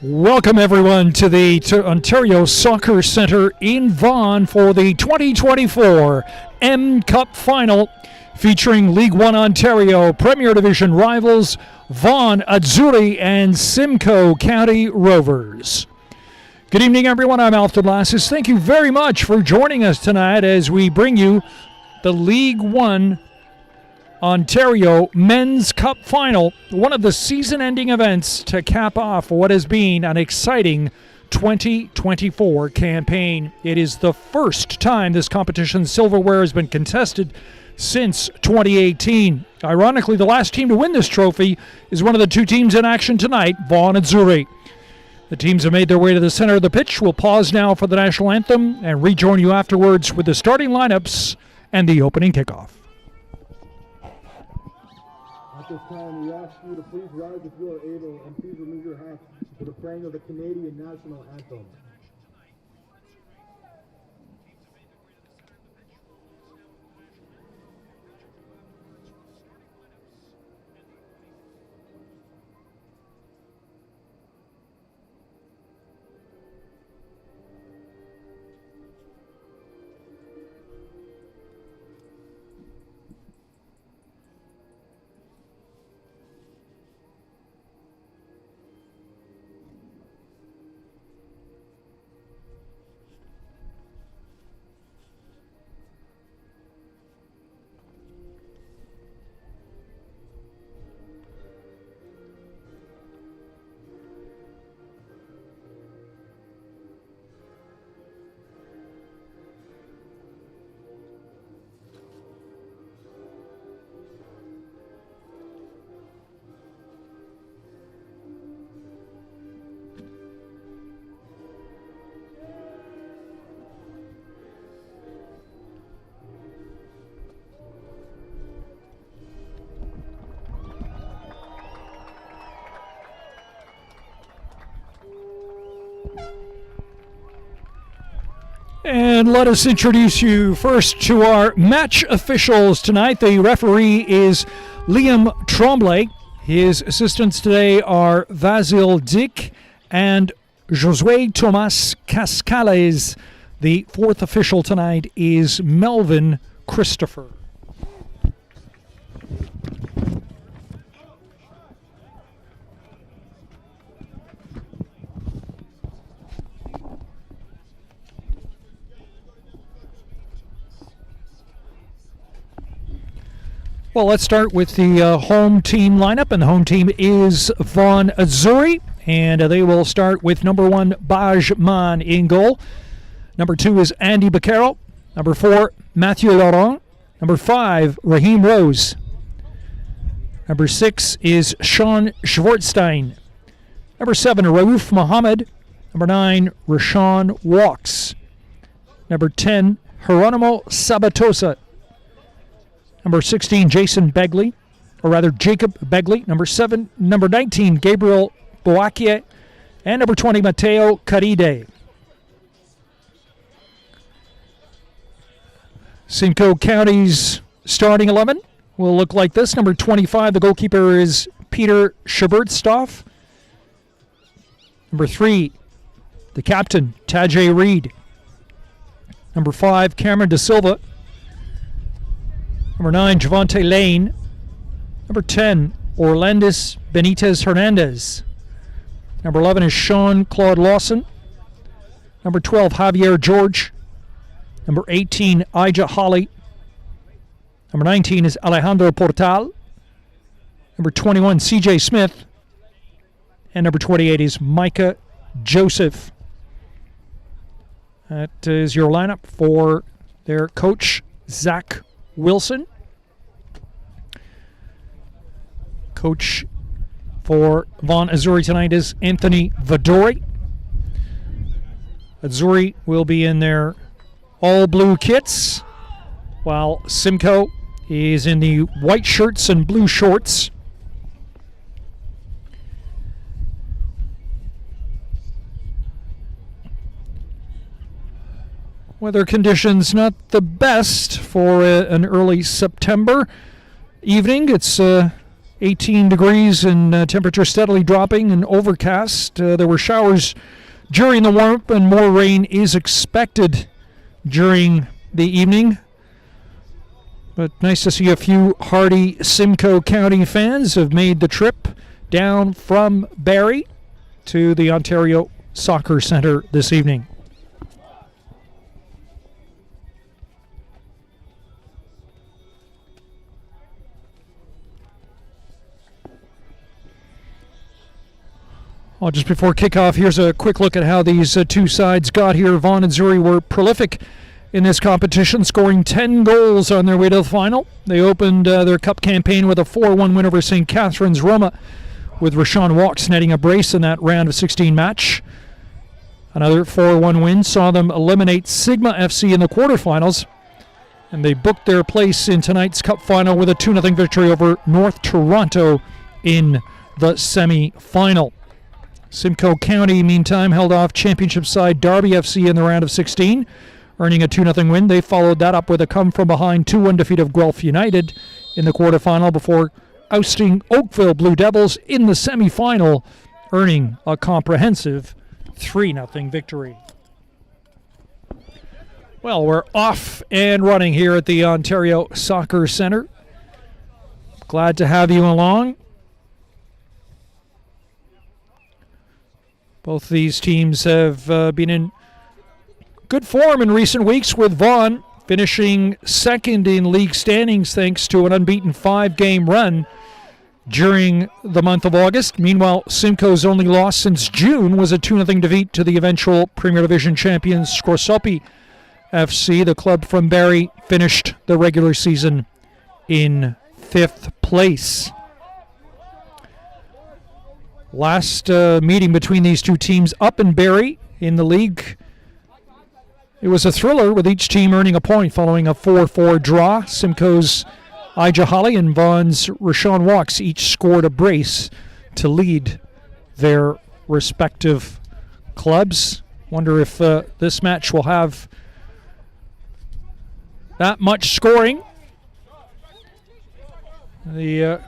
Welcome, everyone, to the Ontario Soccer Centre in Vaughan for the 2024 M Cup Final, featuring League One Ontario Premier Division rivals Vaughan Azzurri and Simcoe County Rovers. Good evening, everyone. I'm Alfred Lasses. Thank you very much for joining us tonight as we bring you the League One Ontario Men's Cup Final, one of the season-ending events to cap off what has been an exciting 2024 campaign. It is the first time this competition's silverware has been contested since 2018. Ironically, the last team to win this trophy is one of the two teams in action tonight, Vaughan Azzurri. The teams have made their way to the center of the pitch. We'll pause now for the national anthem and rejoin you afterwards with the starting lineups and the opening kickoff. At this time, we ask you to please rise if you are able, and please remove your hats for the playing of the Canadian National Anthem. And let us introduce you first to our match officials tonight. The referee is Liam Tremblay. His assistants today are Vasil Dick and Josue Tomas Cascales. The fourth official tonight is Melvin Christopher. Well, let's start with the home team lineup, and the home team is Vaughan Azzurri, and they will start with number 1, Baj Man in goal. Number 2 is Andy Baccaro. Number 4, Mathieu Laurent. Number 5, Raheem Rose. Number 6 is Sean Schwartzstein. Number 7, Raouf Mohammed. Number 9, Rashawn Walks. Number 10, Geronimo Sabatosa. Number 16, Jacob Begley. Number 19, Gabriel Boakie. And number 20, Matteo Caride. Simcoe County's starting 11 will look like this. Number 25, the goalkeeper is Peter Schubertstoff. Number 3, the captain, Tajay Reed. Number 5, Cameron De Silva. Number 9, Javante Lane. Number 10, Orlandis Benitez Hernandez. Number 11 is Sean Claude Lawson. Number 12, Javier George. Number 18, Ija Holly. Number 19 is Alejandro Portal. Number 21, CJ Smith. And number 28 is Micah Joseph. That is your lineup for their coach, Zach Wilson. Coach for Vaughan Azzurri tonight is Anthony Vadori. Azzurri will be in their all-blue kits, while Simcoe is in the white shirts and blue shorts. Weather conditions not the best for an early September evening. It's 18 degrees and temperature steadily dropping and overcast. There were showers during the warm-up and more rain is expected during the evening. But nice to see a few hardy Simcoe County fans have made the trip down from Barrie to the Ontario Soccer Centre this evening. Well, just before kickoff, here's a quick look at how these two sides got here. Vaughan and Azzurri were prolific in this competition, scoring 10 goals on their way to the final. They opened their cup campaign with a 4-1 win over St. Catharines Roma, with Rashawn Walks netting a brace in that round of 16 match. Another 4-1 win saw them eliminate Sigma FC in the quarterfinals, and they booked their place in tonight's cup final with a 2-0 victory over North Toronto in the semi-final. Simcoe County, meantime, held off championship side Derby FC in the round of 16, earning a 2-0 win. They followed that up with a come-from-behind 2-1 defeat of Guelph United in the quarterfinal before ousting Oakville Blue Devils in the semi-final, earning a comprehensive 3-0 victory. Well, we're off and running here at the Ontario Soccer Centre. Glad to have you along. Both these teams have been in good form in recent weeks, with Vaughan finishing second in league standings thanks to an unbeaten 5-game run during the month of August. Meanwhile, Simcoe's only loss since June was a 2-0 defeat to the eventual Premier Division champions Scorsopi FC. The club from Barrie finished the regular season in 5th place. Last meeting between these two teams up in Barrie in the league, it was a thriller, with each team earning a point following a 4-4 draw. Simcoe's Ija Holly and Vaughan's Rashawn Walks each scored a brace to lead their respective clubs. Wonder if this match will have that much scoring. The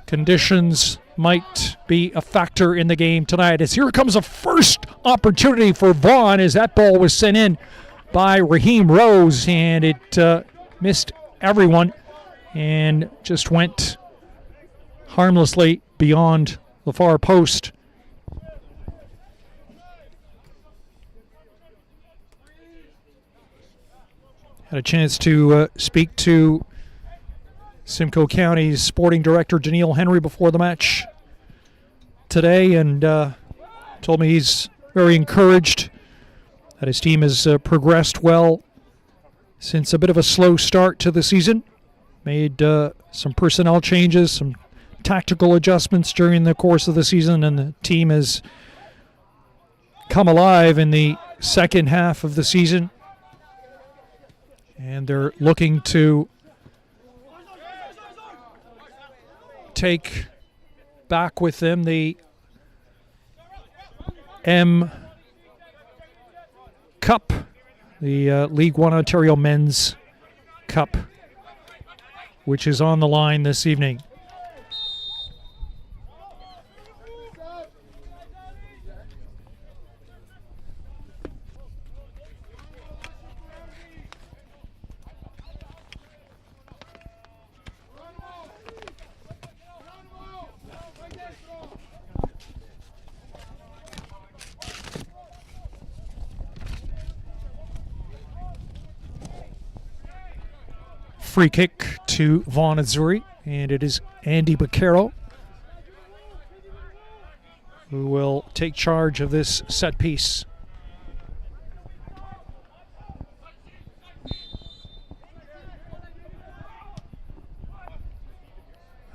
conditions might be a factor in the game tonight, as here comes a first opportunity for Vaughan, as that ball was sent in by Raheem Rose, and it missed everyone and just went harmlessly beyond the far post. Had a chance to speak to Simcoe County's sporting director, Janelle Henry, before the match today, and told me he's very encouraged that his team has progressed well since a bit of a slow start to the season. made some personnel changes, some tactical adjustments during the course of the season, and the team has come alive in the second half of the season. And they're looking to take back with them the M Cup, the League One Ontario Men's Cup, which is on the line this evening. Free kick to Vaughan Azzurri, and it is Andy Baccaro who will take charge of this set piece.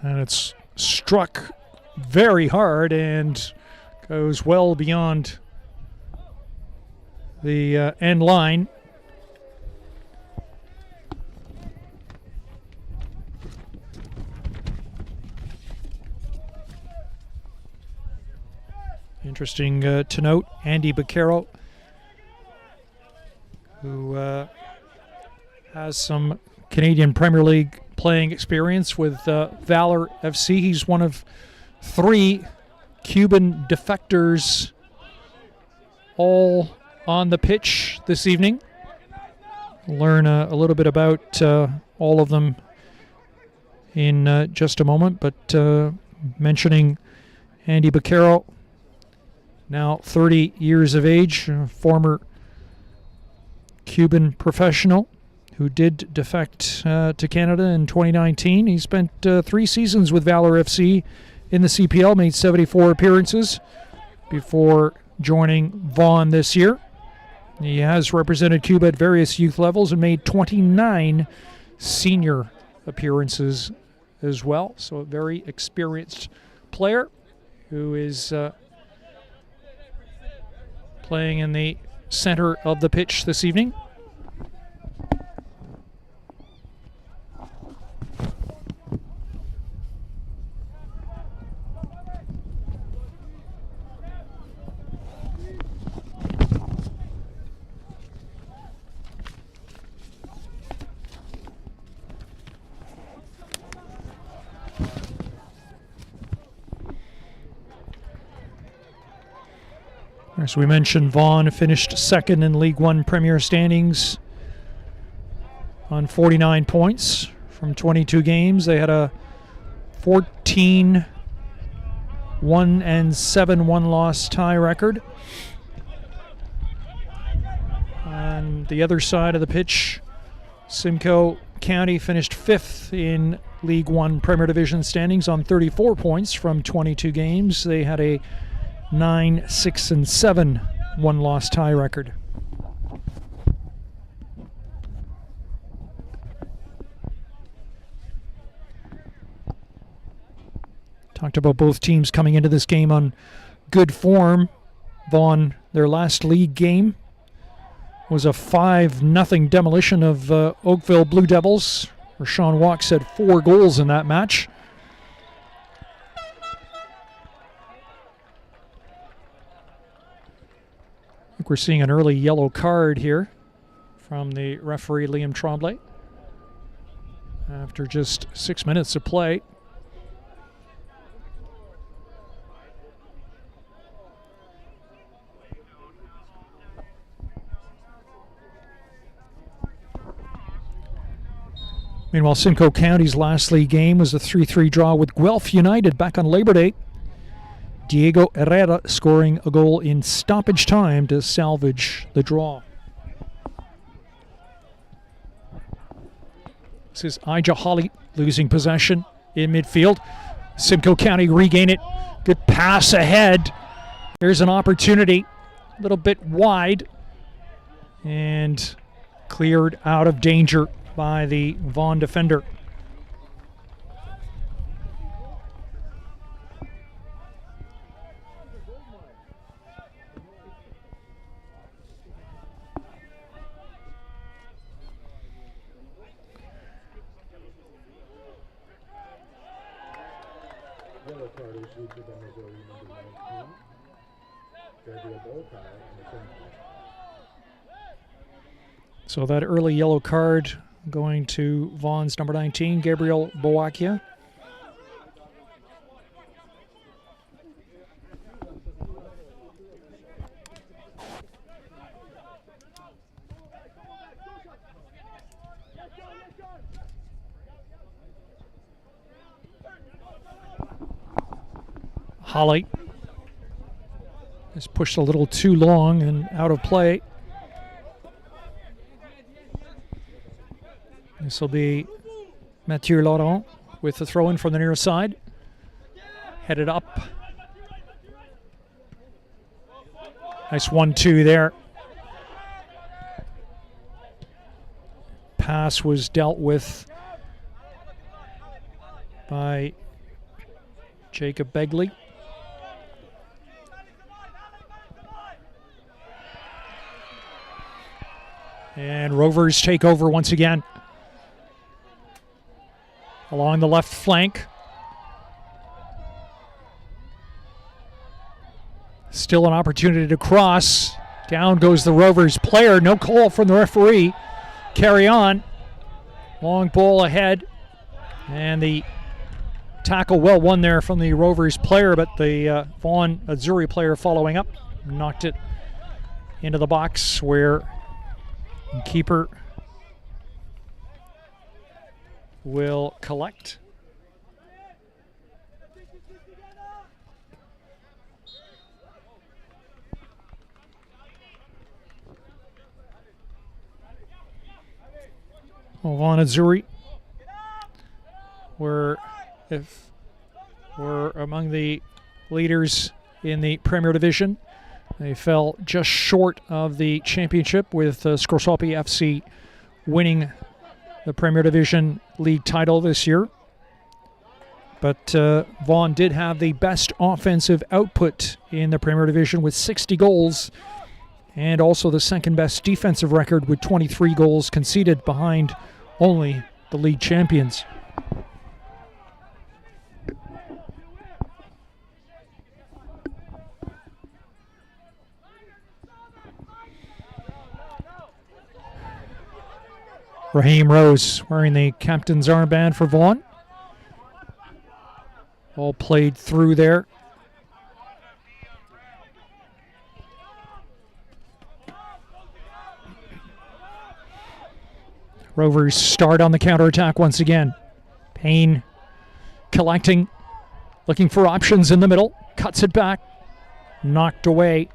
And it's struck very hard and goes well beyond the end line. Interesting to note, Andy Baccaro, who has some Canadian Premier League playing experience with Valor FC. He's one of 3 Cuban defectors all on the pitch this evening. We'll learn a little bit about all of them in just a moment, but mentioning Andy Baccaro, now 30 years of age, a former Cuban professional who did defect to Canada in 2019. He spent 3 seasons with Valor FC in the CPL, made 74 appearances before joining Vaughan this year. He has represented Cuba at various youth levels and made 29 senior appearances as well. So a very experienced player who is playing in the center of the pitch this evening. As we mentioned, Vaughan finished second in League One Premier standings on 49 points from 22 games. They had a 14-1 and 7-1 loss tie record. On the other side of the pitch, Simcoe County finished 5th in League One Premier Division standings on 34 points from 22 games. They had a 9-6 and 7 one-loss tie record. Talked about both teams coming into this game on good form. Vaughan, their last league game was a 5-0 demolition of Oakville Blue Devils, where Sean Walks had 4 goals in that match. I think we're seeing an early yellow card here from the referee, Liam Tremblay, after just 6 minutes of play. Meanwhile, Simcoe County's last league game was a 3-3 draw with Guelph United back on Labor Day. Diego Herrera scoring a goal in stoppage time to salvage the draw. This is Ija Holly losing possession in midfield. Simcoe County regain it. Good pass ahead. Here's an opportunity. A little bit wide. And cleared out of danger by the Vaughan defender. jersey number 19, Gabriel Bolkai in the same. So that early yellow card going to Vaughan's number 19, Gabriel Boakia. Holly is pushed a little too long and out of play. This will be Mathieu Laurent with the throw-in from the near side. Headed up. Nice 1-2 there. Pass was dealt with by Jacob Begley. And Rovers take over once again. Along the left flank. Still an opportunity to cross. Down goes the Rovers player. No call from the referee. Carry on. Long ball ahead. And the tackle well won there from the Rovers player, but the Vaughan Azzurri player following up knocked it into the box where the keeper will collect. Vaughan Azzurri were among the leaders in the Premier Division. They fell just short of the championship with Scorsopi FC winning the Premier Division league title this year. But Vaughan did have the best offensive output in the Premier Division with 60 goals and also the second best defensive record with 23 goals conceded behind only the league champions. Raheem Rose wearing the captain's armband for Vaughan. All played through there. Rovers start on the counterattack once again. Payne collecting, looking for options in the middle. Cuts it back. Knocked away.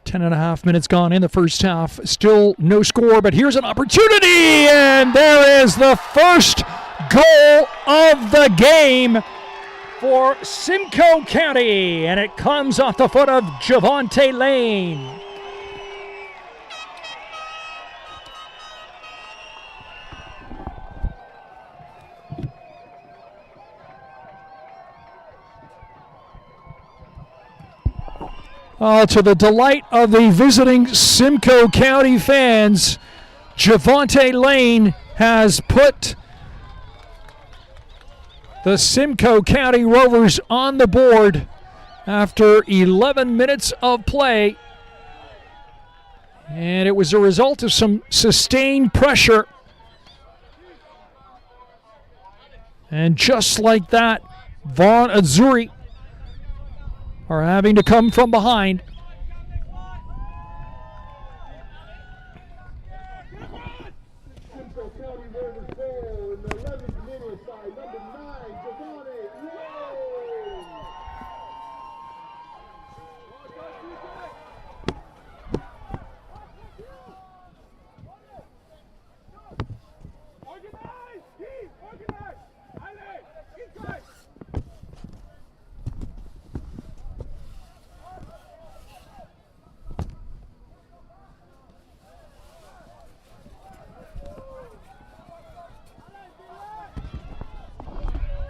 Ten and a half minutes gone in the first half. Still no score, but here's an opportunity, and there is the first goal of the game for Simcoe County, and it comes off the foot of Javante Lane. To the delight of the visiting Simcoe County fans, Javante Lane has put the Simcoe County Rovers on the board after 11 minutes of play. And it was a result of some sustained pressure. And just like that, Vaughan Azzurri are having to come from behind. Simcoe County Rovers goal in the 11th minute by number 9, Javante Lane.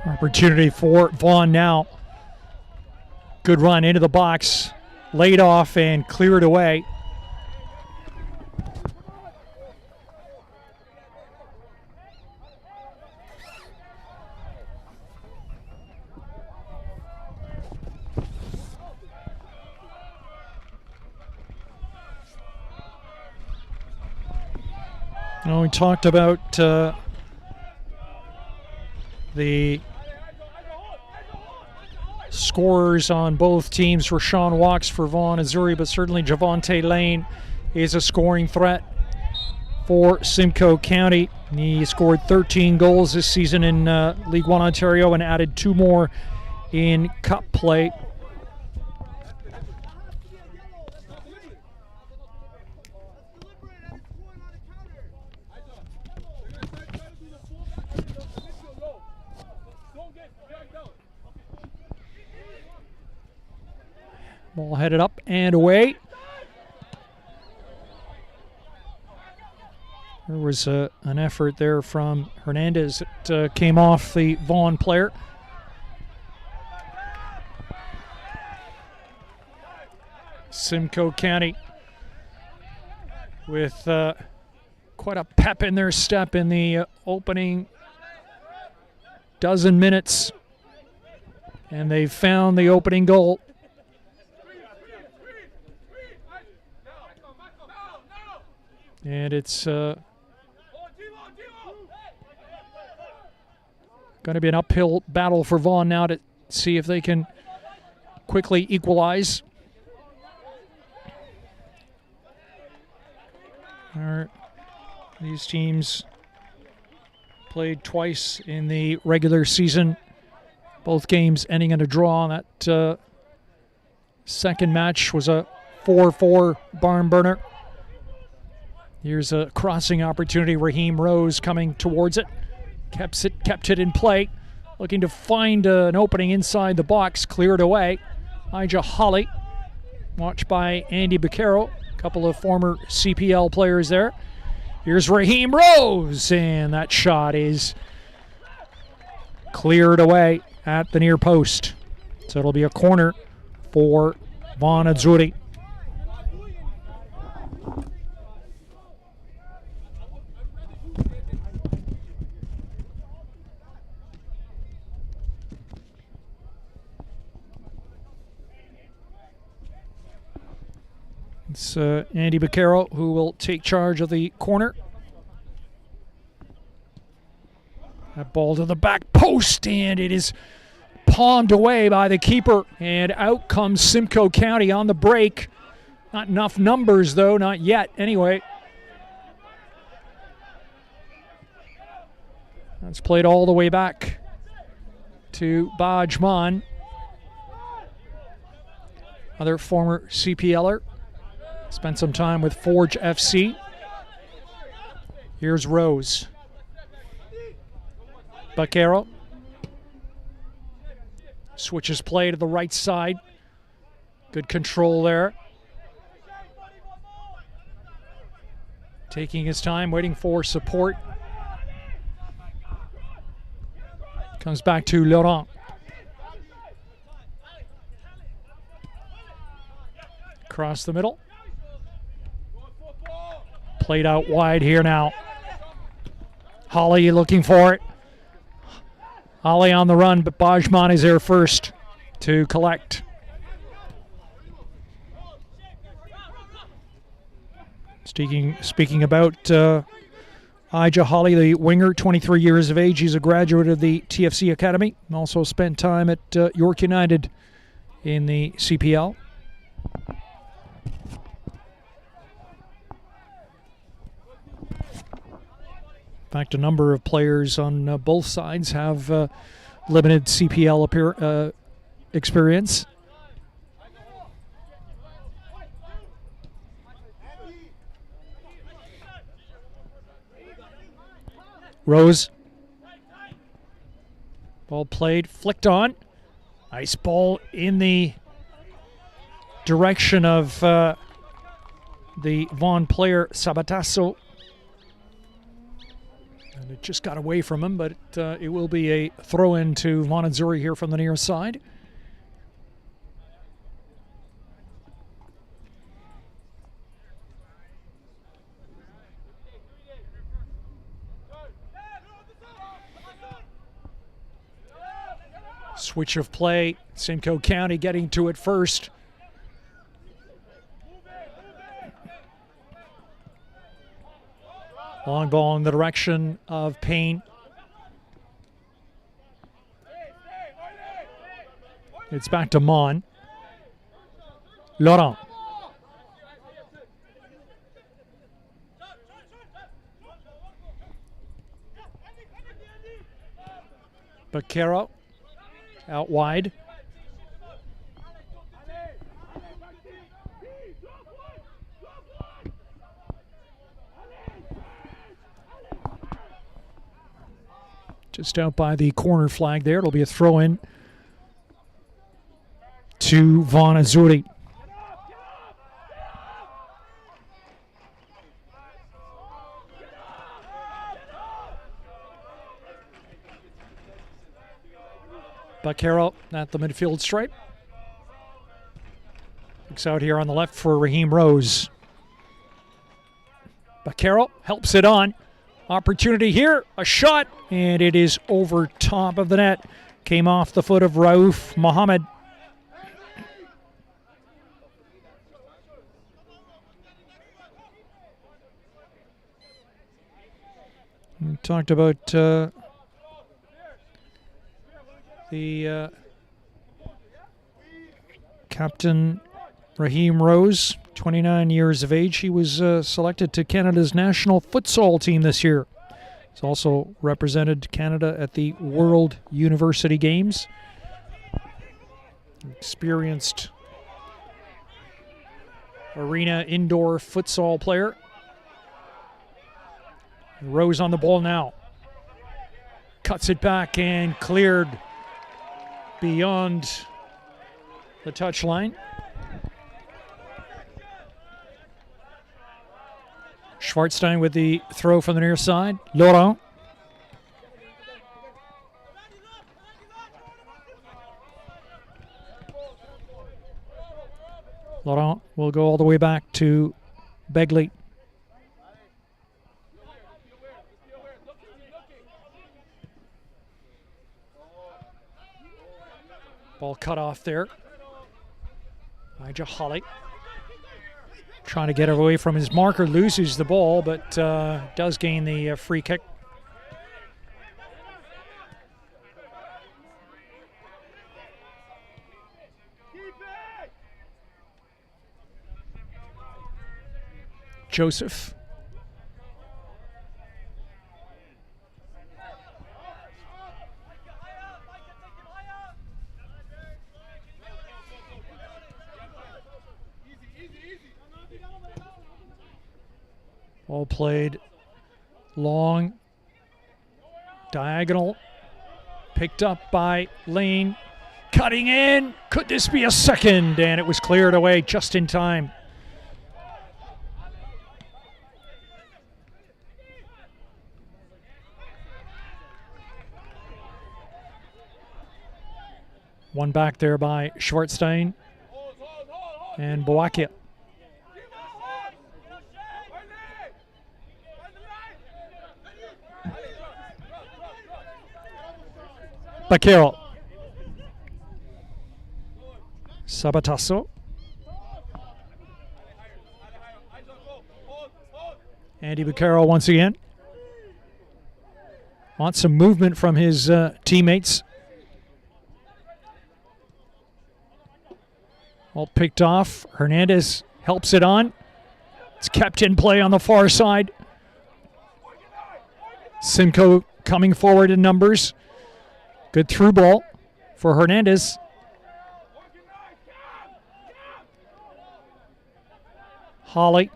Opportunity for Vaughan now. Good run into the box, laid off and cleared away. We talked about the scorers on both teams. Rashawn Walks for Vaughan Azzurri, but certainly Javante Lane is a scoring threat for Simcoe County. He scored 13 goals this season in League One Ontario and added 2 more in Cup play. Ball headed up and away. There was an effort there from Hernandez. It came off the Vaughan player. Simcoe County with quite a pep in their step in the opening dozen minutes. And they found the opening goal. And it's going to be an uphill battle for Vaughan now to see if they can quickly equalize. These teams played twice in the regular season, both games ending in a draw. That second match was a 4-4 barn burner. Here's a crossing opportunity. Raheem Rose coming towards it. Kept it in play. Looking to find an opening inside the box. Cleared away. Elijah Holly. Watched by Andy Beccaro. A couple of former CPL players there. Here's Raheem Rose. And that shot is cleared away at the near post. So it'll be a corner for Vaughan Azzurri. It's Andy Beccaro who will take charge of the corner. That ball to the back post, and it is palmed away by the keeper. And out comes Simcoe County on the break. Not enough numbers, though, not yet, anyway. That's played all the way back to Bajman. Other former CPLer. Spent some time with Forge FC. Here's Rose. Beccaro. Switches play to the right side. Good control there. Taking his time, waiting for support. Comes back to Laurent. Across the middle. Played out wide here now. Holly looking for it. Holly on the run, but Bajman is there first to collect. Speaking about Elijah Holly, the winger, 23 years of age. He's a graduate of the TFC Academy. Also spent time at York United in the CPL. In fact, a number of players on both sides have limited CPL experience. Rose. Ball played, flicked on. Nice ball in the direction of the Vaughan player, Sabatasso. And it just got away from him, but it will be a throw-in to Vaughan Azzurri here from the near side. Switch of play. Simcoe County getting to it first. Long ball in the direction of Payne. It's back to Mon. Laurent. Baquero out wide. Just out by the corner flag there. It'll be a throw-in to Vaughan Azzurri. Baquero at the midfield stripe. Looks out here on the left for Raheem Rose. Baquero helps it on. Opportunity here, a shot, and it is over top of the net. Came off the foot of Raouf Mohammed. We talked about the captain, Raheem Rose, 29 years of age. He was selected to Canada's national futsal team this year. He's also represented Canada at the World University Games. Experienced arena indoor futsal player. Rose on the ball now. Cuts it back and cleared beyond the touchline. Schwartzstein with the throw from the near side. Laurent. Laurent will go all the way back to Begley. Ball cut off there. Elijah Holly trying to get away from his marker, loses the ball, but does gain the free kick. Joseph. Ball played long, diagonal, picked up by Lane, cutting in. Could this be a second? And it was cleared away just in time. One back there by Schwartzstein and Boakia. Baquero. Sabatasso. Andy Baquero once again. Wants some movement from his teammates. All picked off. Hernandez helps it on. It's kept in play on the far side. Simcoe coming forward in numbers. Good through ball for Hernandez. Holly.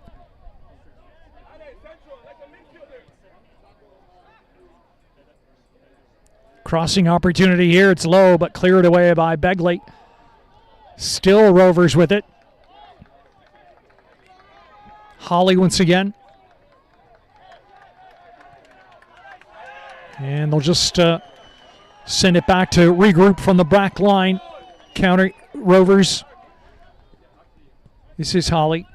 Crossing opportunity here. It's low, but cleared away by Begley. Still Rovers with it. Holly once again. And they'll just send it back to regroup from the back line. Counter Rovers. This is Holly.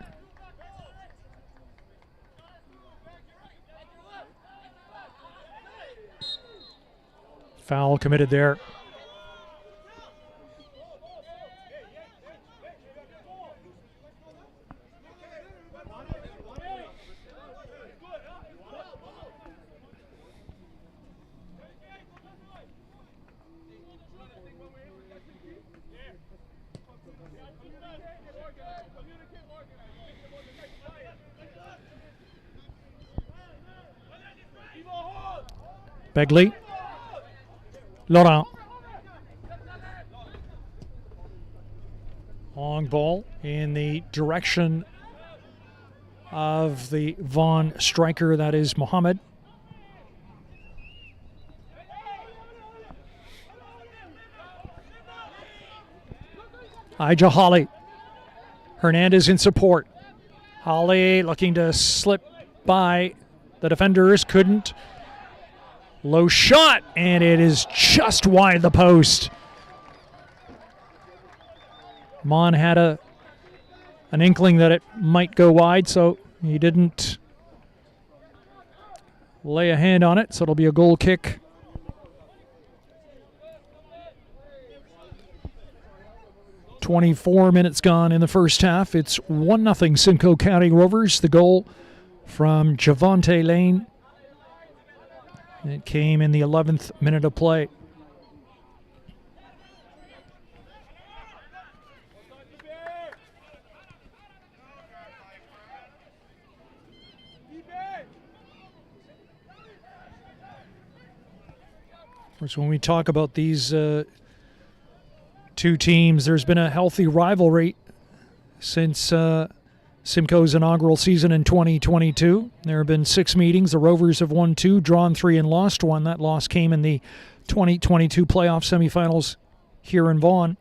Foul committed there. Begley. Laurent. Long ball in the direction of the Vaughan striker, that is Mohammed. Ija Holly. Hernandez in support. Holly looking to slip by the defenders, couldn't. Low shot, and it is just wide the post. Mon had an inkling that it might go wide, so he didn't lay a hand on it, so it'll be a goal kick. "24 minutes gone in the first half. It's 1-0 Simcoe County Rovers. The goal from Javante Lane. It came in the 11th minute of play. Of course, when we talk about these two teams, there's been a healthy rivalry since Simcoe's inaugural season in 2022. There have been 6 meetings. The Rovers have won 2, drawn 3, and lost 1. That loss came in the 2022 playoff semifinals here in Vaughan.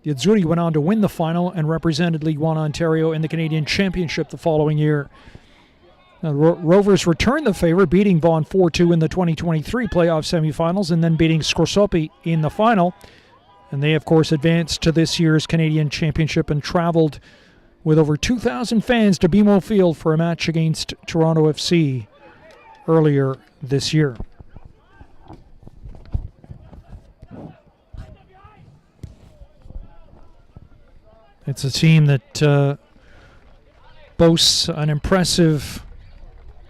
The Azzurri went on to win the final and represented League One Ontario in the Canadian Championship the following year. Now, the Rovers returned the favor, beating Vaughan 4-2 in the 2023 playoff semifinals and then beating Scorsopi in the final. And they, of course, advanced to this year's Canadian Championship and traveled with over 2,000 fans to BMO Field for a match against Toronto FC earlier this year. It's a team that boasts an impressive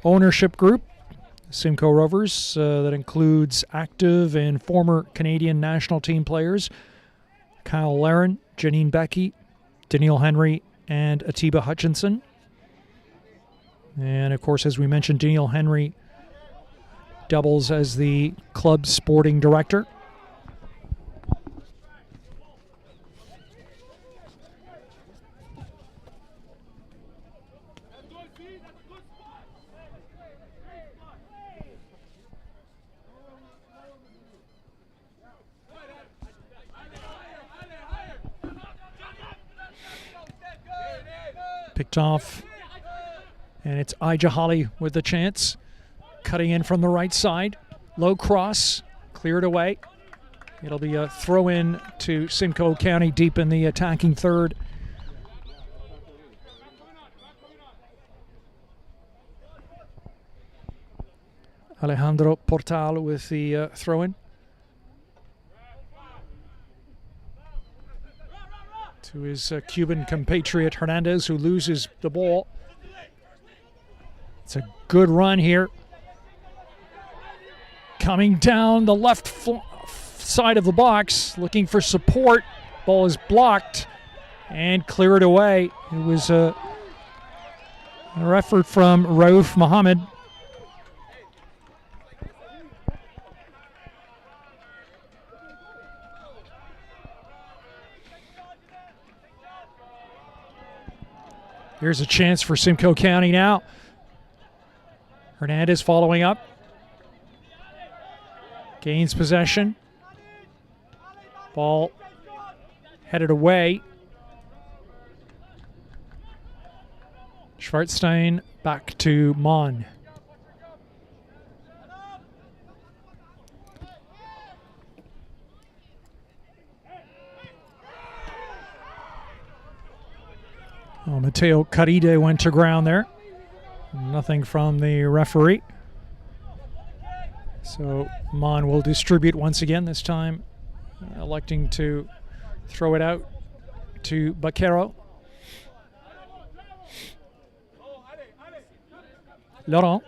ownership group, Simcoe Rovers, that includes active and former Canadian national team players Kyle Laren, Janine Becky, Daniil Henry, and Atiba Hutchinson. And of course, as we mentioned, Daniil Henry doubles as the club's sporting director. Picked off, and it's Ija Holly with the chance. Cutting in from the right side. Low cross, cleared away. It'll be a throw-in to Simcoe County deep in the attacking third. Alejandro Portal with the throw-in. To his Cuban compatriot Hernandez, who loses the ball. It's a good run here. Coming down the left side of the box, looking for support. Ball is blocked and cleared away. It was an effort from Rauf Mohammed. Here's a chance for Simcoe County now. Hernandez following up. Gains possession. Ball headed away. Schwarzstein back to Mon. Oh, Mateo Caride went to ground there. Nothing from the referee. So Mon will distribute once again, this time electing to throw it out to Baquero. Laurent.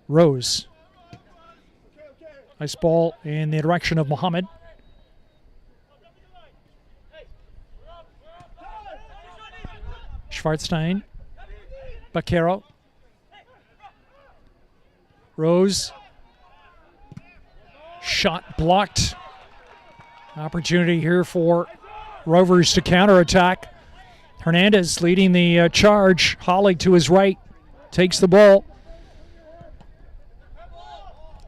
Rose. Nice ball in the direction of Mohamed. Schwarzstein. Baquero. Rose. Shot blocked. Opportunity here for Rovers to counterattack. Hernandez leading the charge. Hollig to his right. Takes the ball.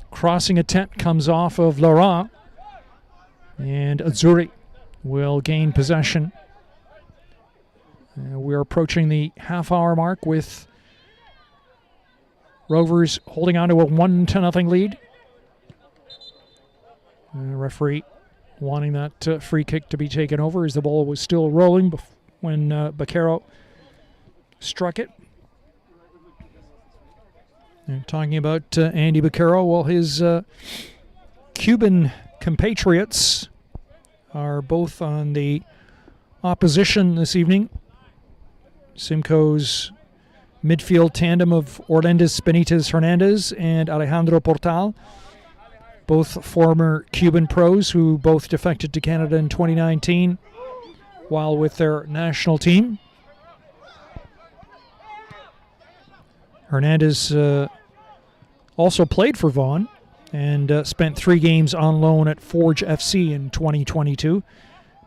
Crossing attempt comes off of Laurent. And Azzurri will gain possession. We're approaching the half-hour mark with Rovers holding on to a 1-0 lead. Referee wanting that free kick to be taken over as the ball was still rolling when Baquero struck it. And talking about Andy Baquero, well, his Cuban compatriots are both on the opposition this evening. Simcoe's midfield tandem of Orlendis Benitez Hernandez and Alejandro Portal, both former Cuban pros who both defected to Canada in 2019 while with their national team. Hernandez also played for Vaughan and spent 3 games on loan at Forge FC in 2022.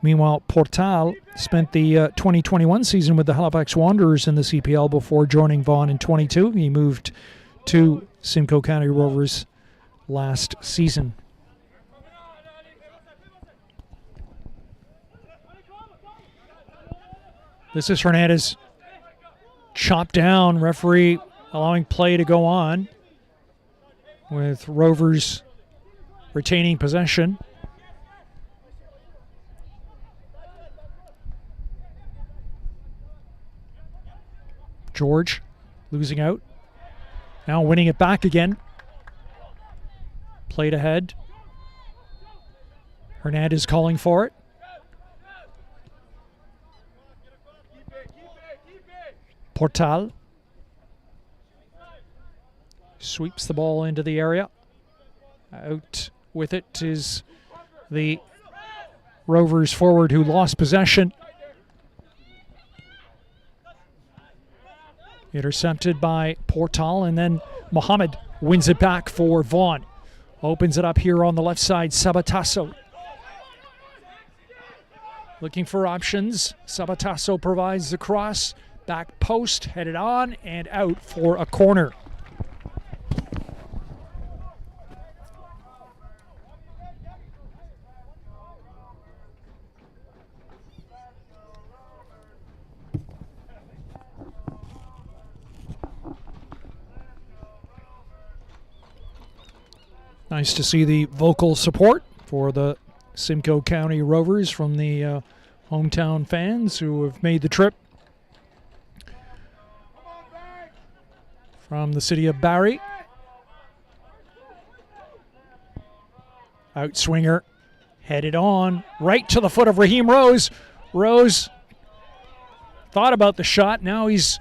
Meanwhile, Portal spent the 2021 season with the Halifax Wanderers in the CPL before joining Vaughan in 22. He moved to Simcoe County Rovers last season. This is Hernandez. Chopped down, referee allowing play to go on with Rovers retaining possession. George losing out. Now winning it back again. Played ahead. Hernandez calling for it. Portal sweeps the ball into the area. Out with it is the Rovers forward who lost possession. Intercepted by Portal, and then Mohamed wins it back for Vaughan. Opens it up here on the left side, Sabatasso. Looking for options. Sabatasso provides the cross. Back post, headed on and out for a corner. Nice to see the vocal support for the Simcoe County Rovers from the hometown fans who have made the trip from the city of Barrie. Outswinger headed on right to the foot of Raheem Rose. Rose thought about the shot. Now he's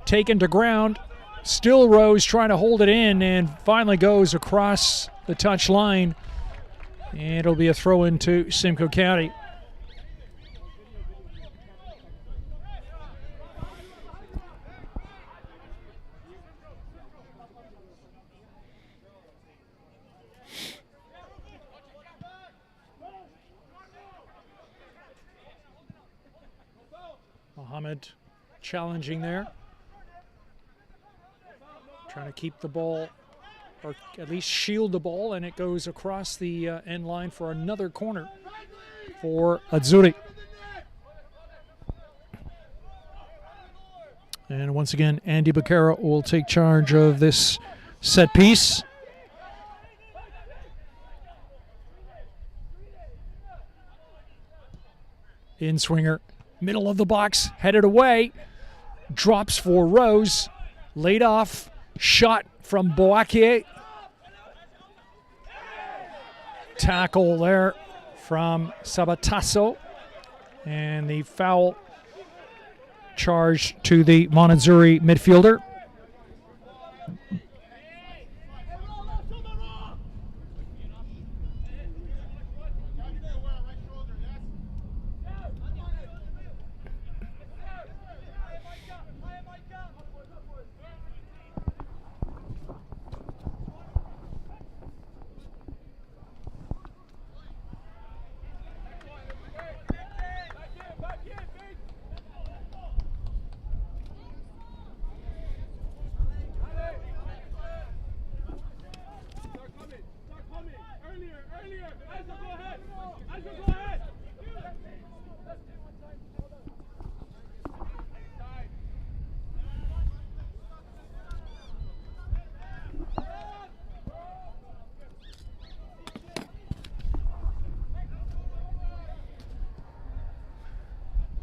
taken to ground. Still Rose trying to hold it in and finally goes across the touch line. And it'll be a throw into Simcoe County. Mohamed challenging there. Trying to keep the ball, or at least shield the ball, and it goes across the end line for another corner for Azzurri. And once again, Andy Baquero will take charge of this set piece. In swinger, Middle of the box, headed away. Drops for Rose. Laid off. Shot from Boakie. Tackle there from Sabatasso. And the foul charge to the Vaughan midfielder.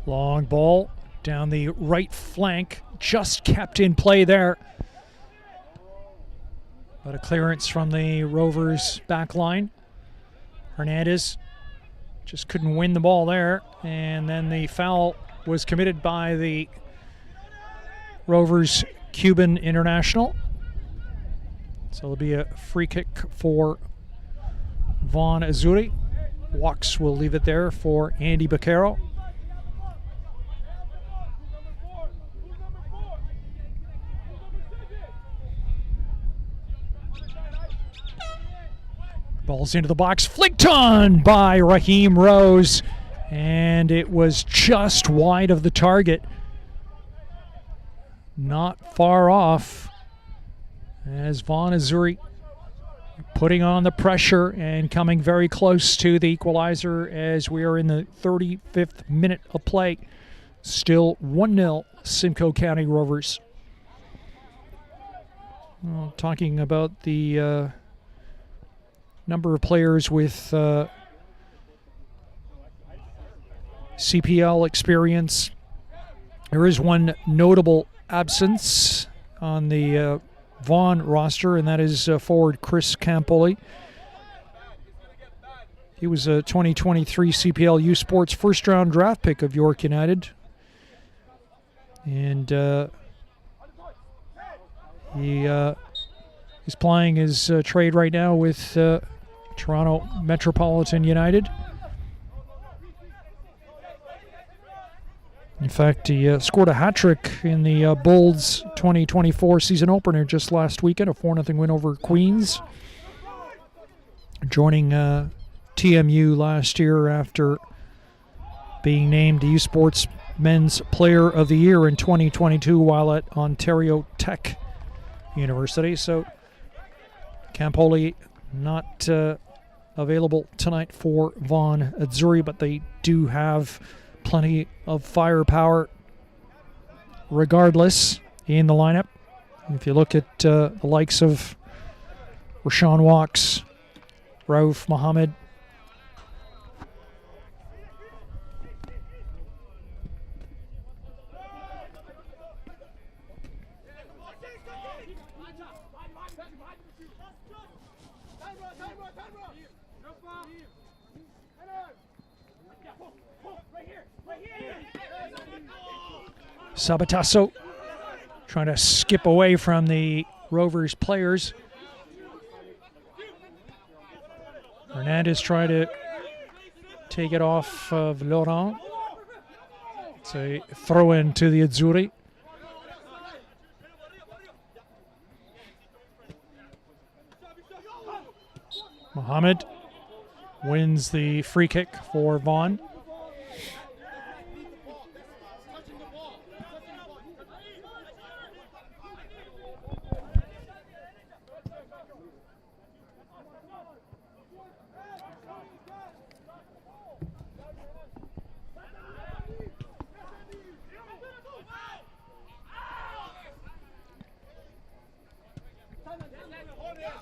Long ball down the right flank, just kept in play there. But a clearance from the Rovers back line. Hernandez just couldn't win the ball there. And then the foul was committed by the Rovers Cuban international. So it'll be a free kick for Vaughan Azzurri. Walks will leave it there for Andy Baccaro. Ball's into the box, flicked on by Raheem Rose, and it was just wide of the target. Not far off as Vaughan Azzurri putting on the pressure and coming very close to the equalizer as we are in the 35th minute of play. Still 1-0 Simcoe County Rovers. Well, talking about the number of players with CPL experience, there is one notable absence on the Vaughan roster, and that is forward Chris Campoli. He was a 2023 CPL U Sports first-round draft pick of York United, and he is plying his trade right now with Toronto Metropolitan United. In fact, he scored a hat-trick in the Bulls 2024 season opener just last weekend, a 4-0 win over Queens. Joining TMU last year after being named U Sports Men's Player of the Year in 2022 while at Ontario Tech University. So Campoli not available tonight for Vaughan Azzurri, but they do have plenty of firepower regardless in the lineup. If you look at the likes of Rashawn Walks, Rauf Mohammed, Sabatasso trying to skip away from the Rovers players. Hernandez trying to take it off of Laurent. It's a throw-in to the Azzurri. Mohammed wins the free kick for Vaughan.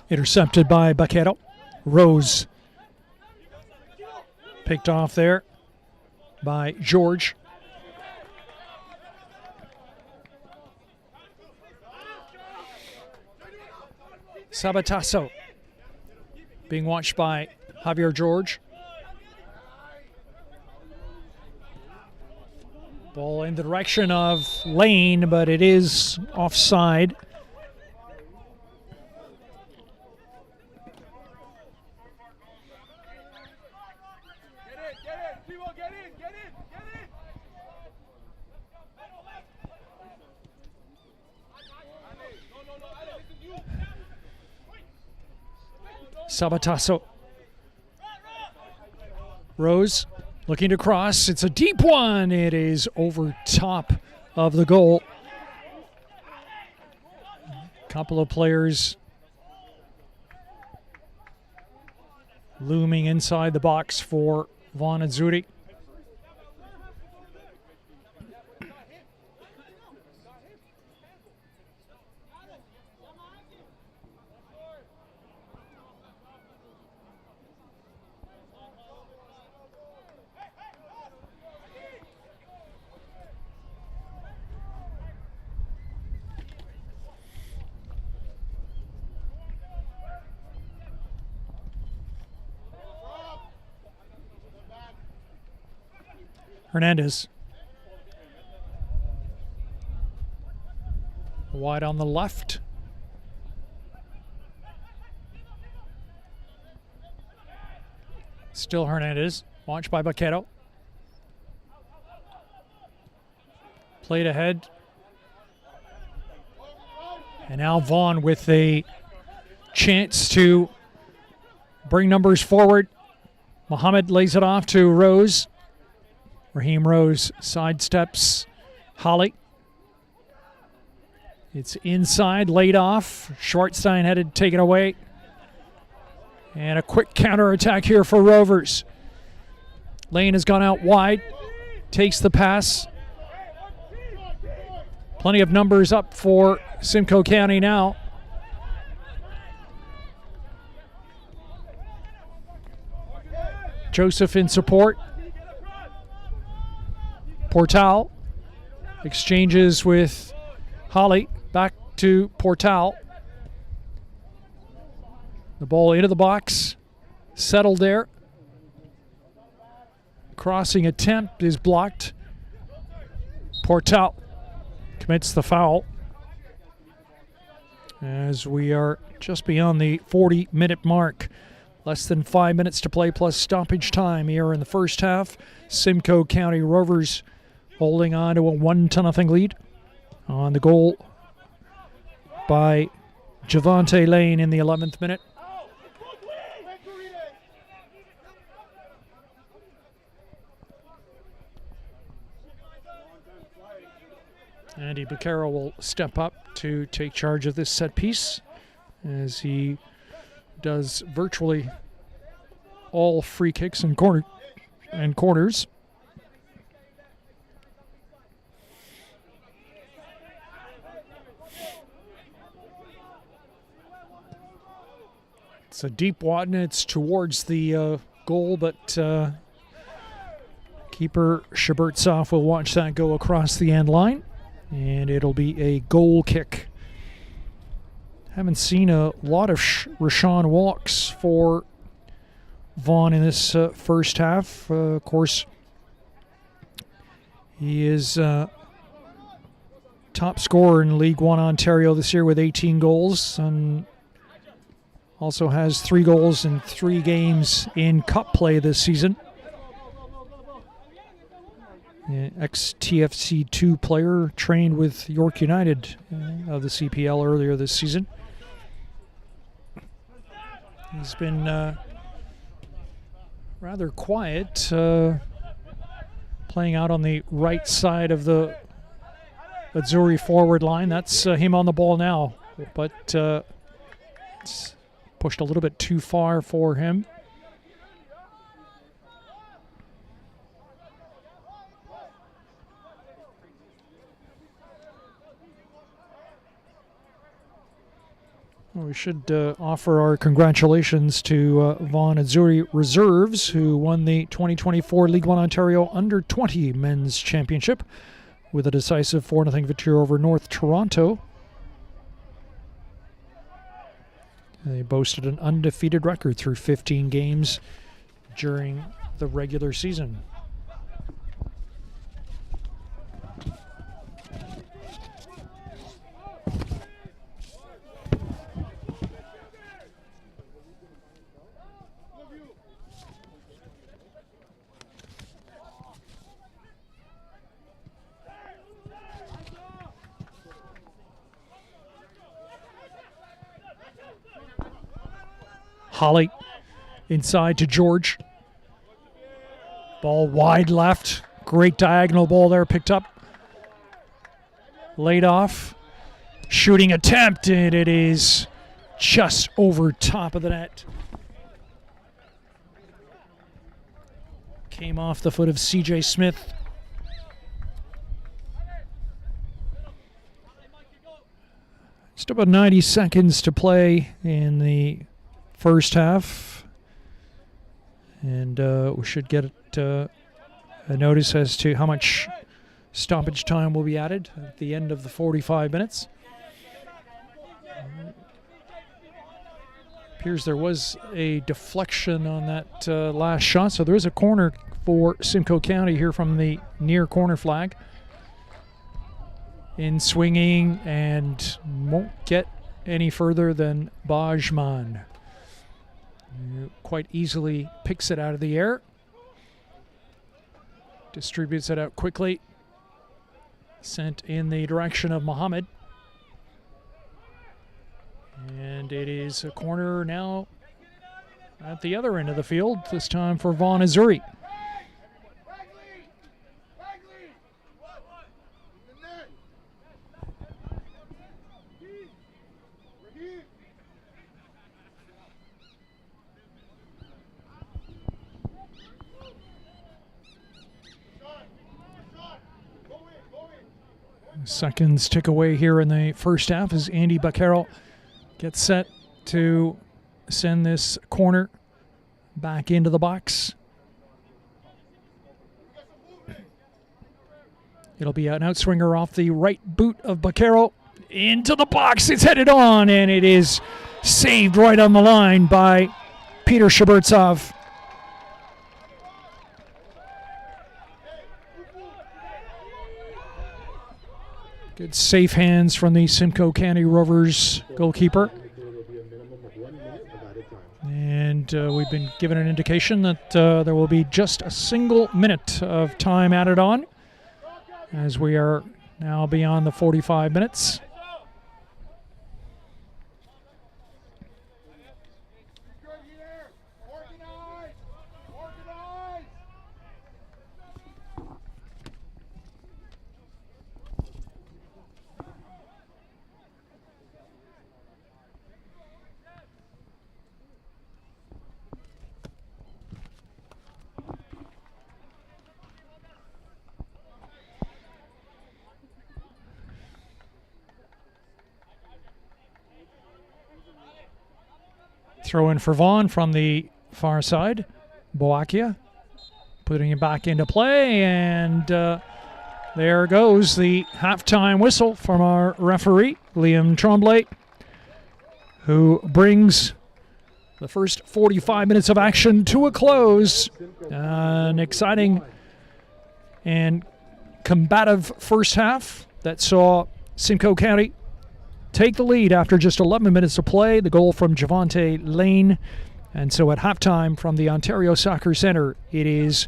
Intercepted by Baccaro. Rose picked off there by George. Sabatasso being watched by Javier George. Ball in the direction of Lane, but it is offside. Sabatasso. Rose looking to cross. It's a deep one. It is over top of the goal. Couple of players looming inside the box for Vaughan Azzurri. Hernandez. Wide on the left. Still Hernandez. Watched by Baquero. Played ahead. And now Vaughan with a chance to bring numbers forward. Mohammed lays it off to Rose. Raheem Rose sidesteps Holly. It's inside, laid off. Schwartzstein headed, taken away. And a quick counterattack here for Rovers. Lane has gone out wide, takes the pass. Plenty of numbers up for Simcoe County now. Joseph in support. Portal exchanges with Holly. Back to Portal. The ball into the box. Settled there. Crossing attempt is blocked. Portal commits the foul. As we are just beyond the 40-minute mark. Less than 5 minutes to play plus stoppage time here in the first half. Simcoe County Rovers holding on to a 1-0 lead on the goal by Javante Lane in the 11th minute. Andy Baquero will step up to take charge of this set piece as he does virtually all free kicks and corners. It's a deep one. It's towards the goal, but keeper Shabertsov will watch that go across the end line, and it'll be a goal kick. Haven't seen a lot of Rashawn walks for Vaughan in this first half. Of course, he is top scorer in League One Ontario this year with 18 goals, and also has 3 goals in 3 games in Cup play this season. Ex-TFC2 player, trained with York United of the CPL earlier this season. He's been rather quiet, playing out on the right side of the Azzurri forward line. That's him on the ball now, but it's pushed a little bit too far for him. Well, we should offer our congratulations to Vaughan Azzurri Reserves, who won the 2024 League One Ontario Under-20 Men's Championship with a decisive 4-0 victory over North Toronto. They boasted an undefeated record through 15 games during the regular season. Holly inside to George. Ball wide left. Great diagonal ball there picked up. Laid off. Shooting attempt, and it is just over top of the net. Came off the foot of CJ Smith. Just about 90 seconds to play in the first half, and we should get a notice as to how much stoppage time will be added at the end of the 45 minutes. Appears there was a deflection on that last shot, so there is a corner for Simcoe County here from the near corner flag. In swinging, and won't get any further than Vaughan. Quite easily picks it out of the air. Distributes it out quickly. Sent in the direction of Mohammed. And it is a corner now at the other end of the field, this time for Vaughan Azzurri. Seconds tick away here in the first half as Andy Baccaro gets set to send this corner back into the box. It'll be an outswinger off the right boot of Baccaro into the box. It's headed on, and it is saved right on the line by Peter Shabertsov. Good safe hands from the Simcoe County Rovers goalkeeper. And we've been given an indication that there will be just a single minute of time added on as we are now beyond the 45 minutes. Throw in for Vaughan from the far side. Boakia putting it back into play, and there goes the halftime whistle from our referee, Liam Tremblay, who brings the first 45 minutes of action to a close. An exciting and combative first half that saw Simcoe County take the lead after just 11 minutes to play. The goal from Javante Lane. And so at halftime from the Ontario Soccer Centre, it is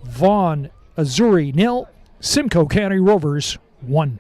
Vaughan Azzurri 0, Simcoe County Rovers 1.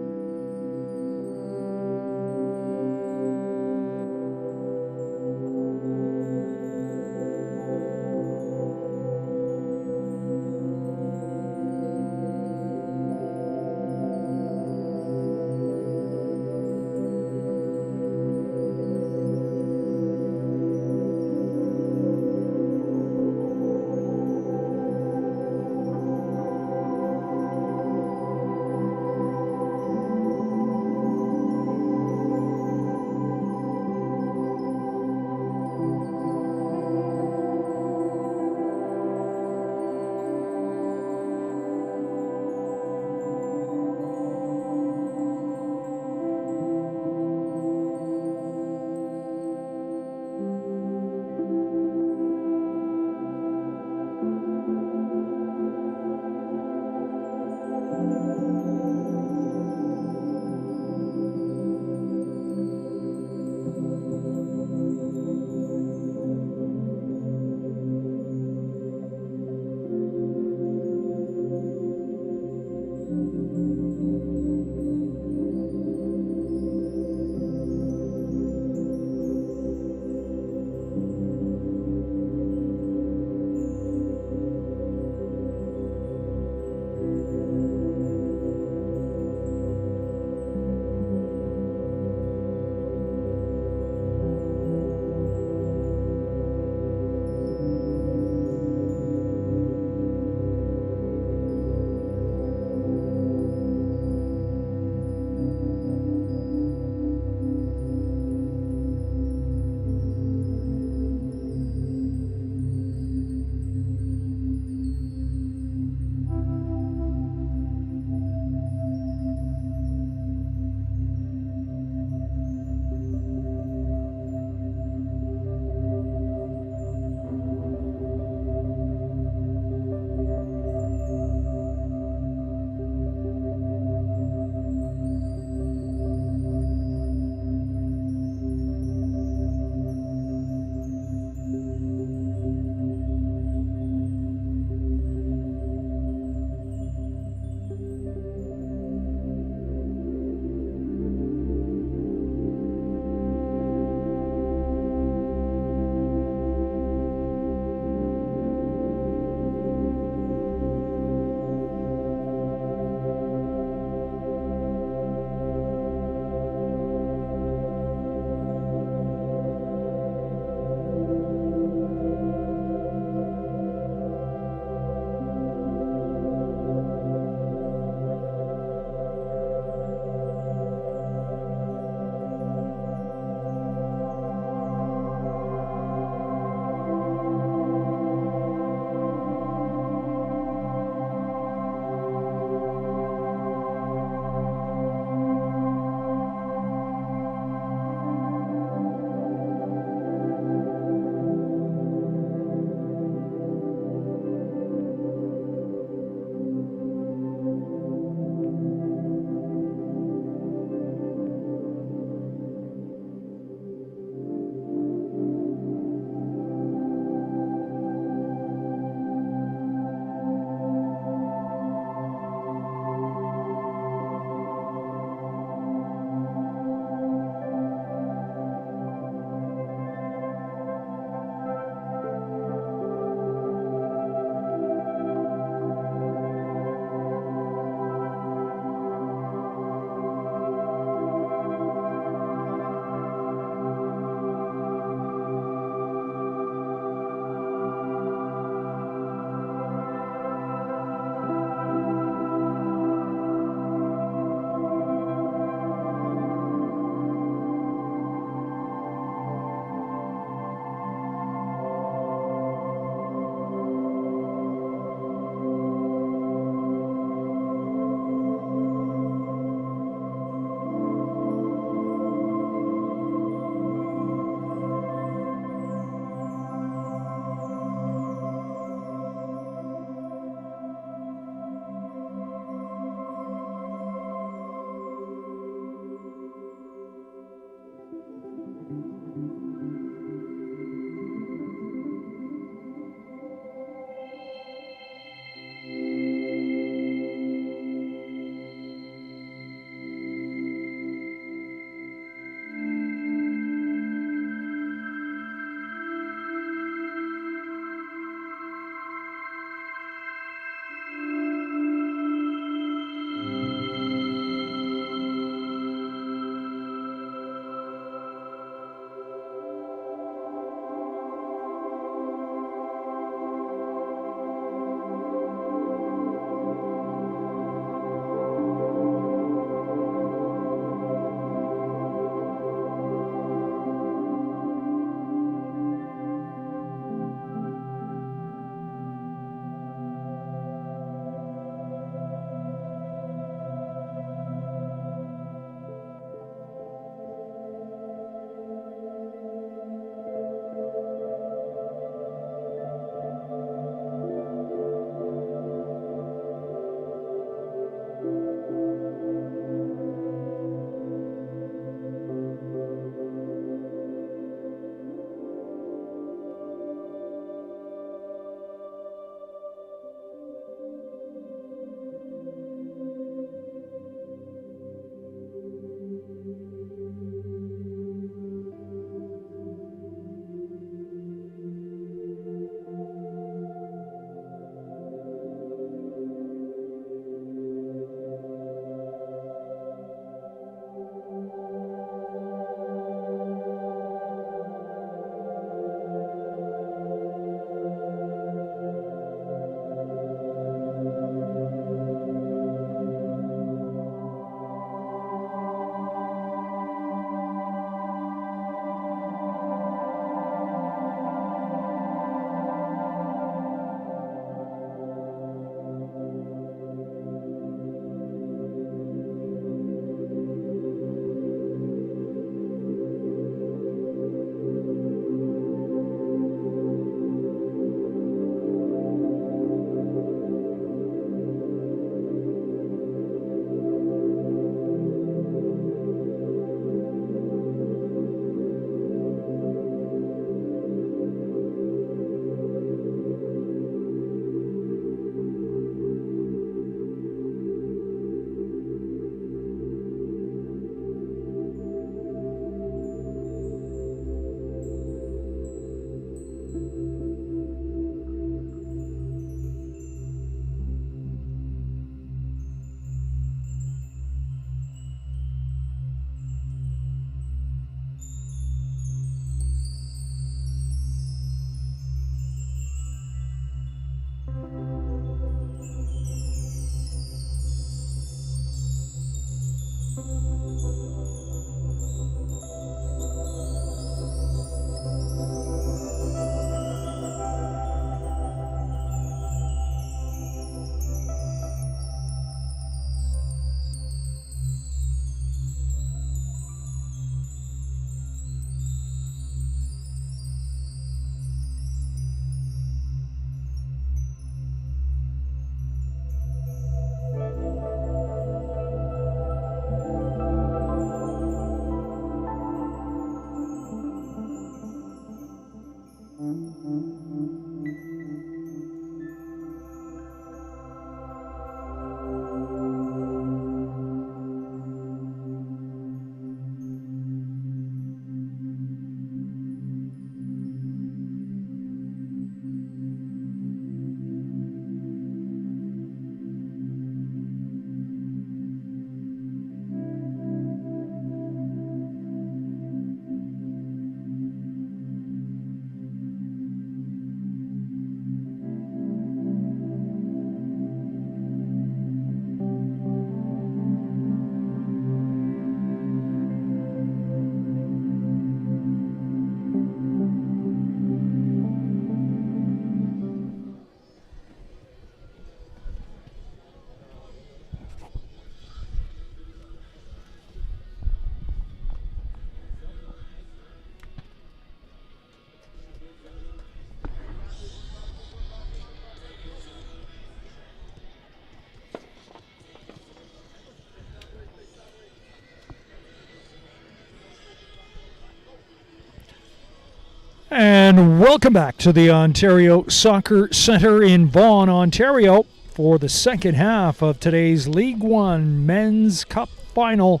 And welcome back to the Ontario Soccer Centre in Vaughan, Ontario for the second half of today's League One Men's Cup Final.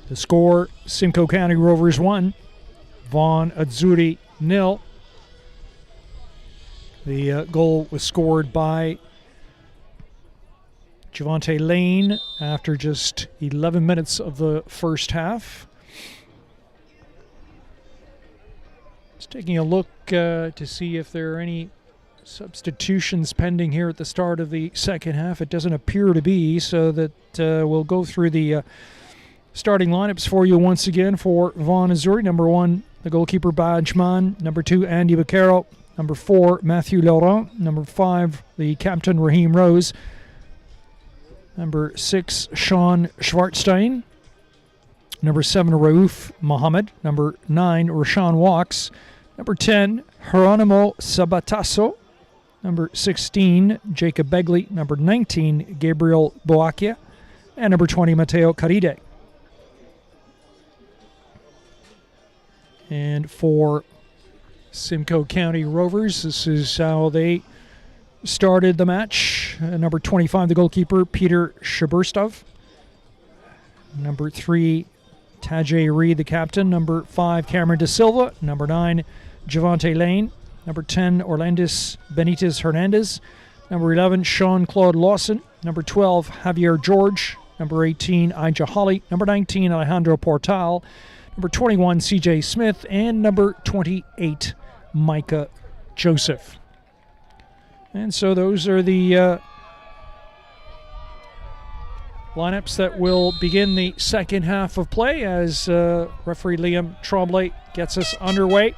The score, Simcoe County Rovers 1, Vaughan Azzurri 0. The goal was scored by Javante Lane after just 11 minutes of the first half. Just taking a look to see if there are any substitutions pending here at the start of the second half. It doesn't appear to be, so that we'll go through the starting lineups for you once again for Vaughan Azzurri. Number 1, the goalkeeper Bajman. Number 2, Andy Vaccaro. Number 4, Matthew Laurent. Number 5, the captain Raheem Rose. Number 6, Sean Schwartzstein. Number 7, Raouf Mohammed. Number 9, Rashawn Walks. Number 10, Geronimo Sabatasso. Number 16, Jacob Begley. Number 19, Gabriel Boakia. And number 20, Matteo Caride. And for Simcoe County Rovers, this is how they started the match. Number 25, the goalkeeper, Peter Shaburstov. Number 3, Tajay Reed, the captain. Number 5, Cameron De Silva. Number 9, Javante Lane. Number 10, Orlandis Benitez Hernandez. Number 11, Sean-Claude Lawson. Number 12, Javier George. Number 18, Ija Holly. Number 19, Alejandro Portal. Number 21, CJ Smith. And number 28, Micah Joseph. And so those are the lineups that will begin the second half of play as referee Liam Tremblay gets us underway.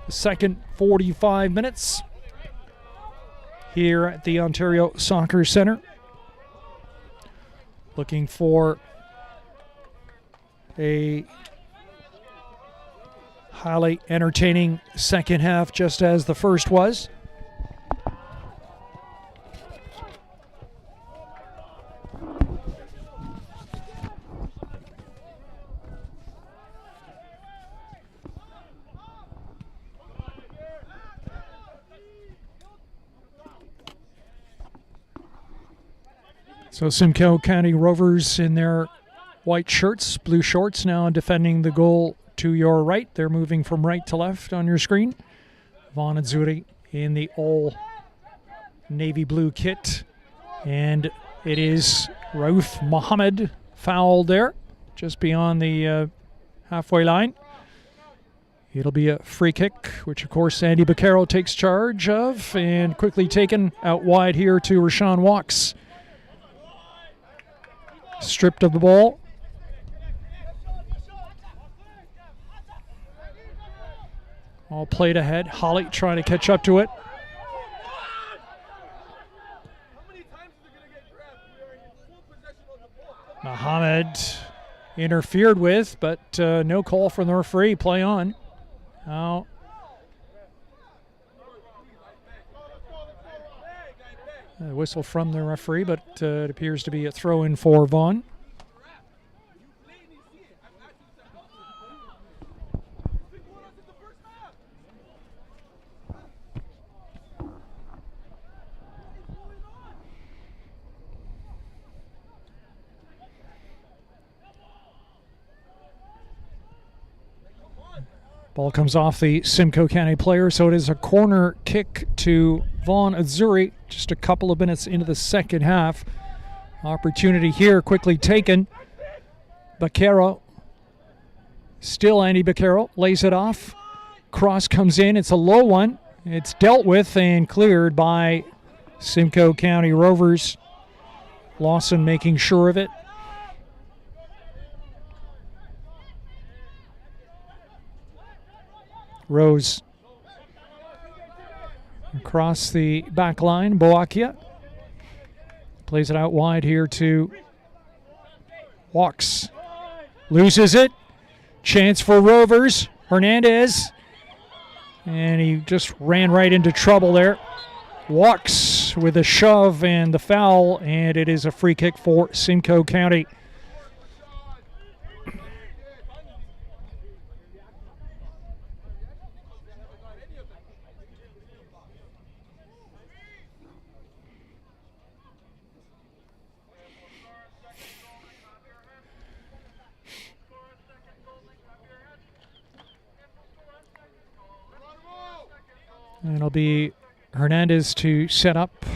The second 45 minutes here at the Ontario Soccer Centre. Looking for a highly entertaining second half, just as the first was. So Simcoe County Rovers in their white shirts, blue shorts, now defending the goal to your right. They're moving from right to left on your screen. Vaughan Azzurri in the all navy blue kit. And it is Raouf Mohammed fouled there, just beyond the halfway line. It'll be a free kick, which of course Andy Vaccaro takes charge of, and quickly taken out wide here to Rashawn Walks. Stripped of the ball. All played ahead. Holly trying to catch up to it. Mohammed interfered with, but no call from the referee. Play on. Now, a whistle from the referee, but it appears to be a throw-in for Vaughan. Ball comes off the Simcoe County player, so it is a corner kick to Vaughan Azzurri. Just a couple of minutes into the second half. Opportunity here quickly taken. Baquero, still Andy Baquero, lays it off. Cross comes in, it's a low one. It's dealt with and cleared by Simcoe County Rovers. Lawson making sure of it. Rose across the back line. Boakia plays it out wide here to Walks. Loses it. Chance for Rovers. Hernandez. And he just ran right into trouble there. Walks with a shove and the foul, and it is a free kick for Simcoe County. And it'll be Hernandez to set up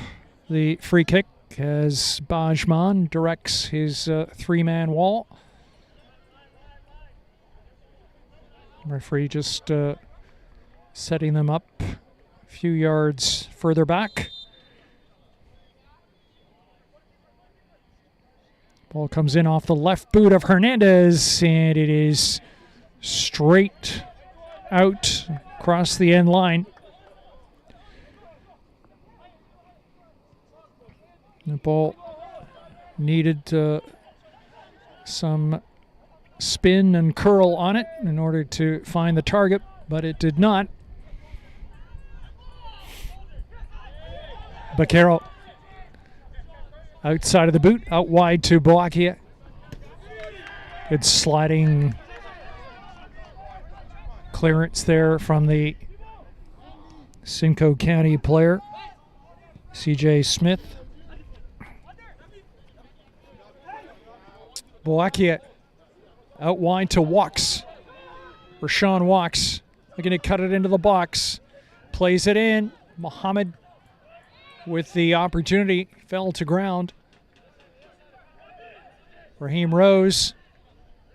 the free kick as Bajman directs his three-man wall. Referee just setting them up a few yards further back. Ball comes in off the left boot of Hernandez, and it is straight out across the end line. The ball needed some spin and curl on it in order to find the target, but it did not. Baquero outside of the boot, out wide to Boakia. Good sliding clearance there from the Simcoe County player, C.J. Smith. Boakia out wide to Walks. Rashawn Walks looking to cut it into the box. Plays it in. Muhammad with the opportunity fell to ground. Raheem Rose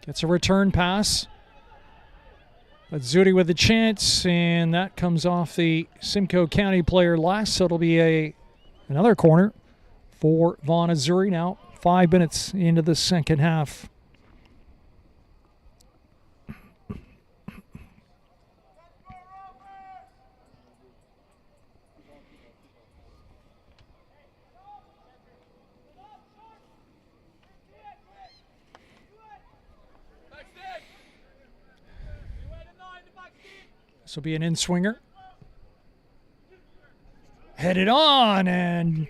gets a return pass. Azzurri with the chance, and that comes off the Simcoe County player last, so it'll be another corner for Vaughan Azzurri now. 5 minutes into the second half. This will be an in-swinger. Headed on, and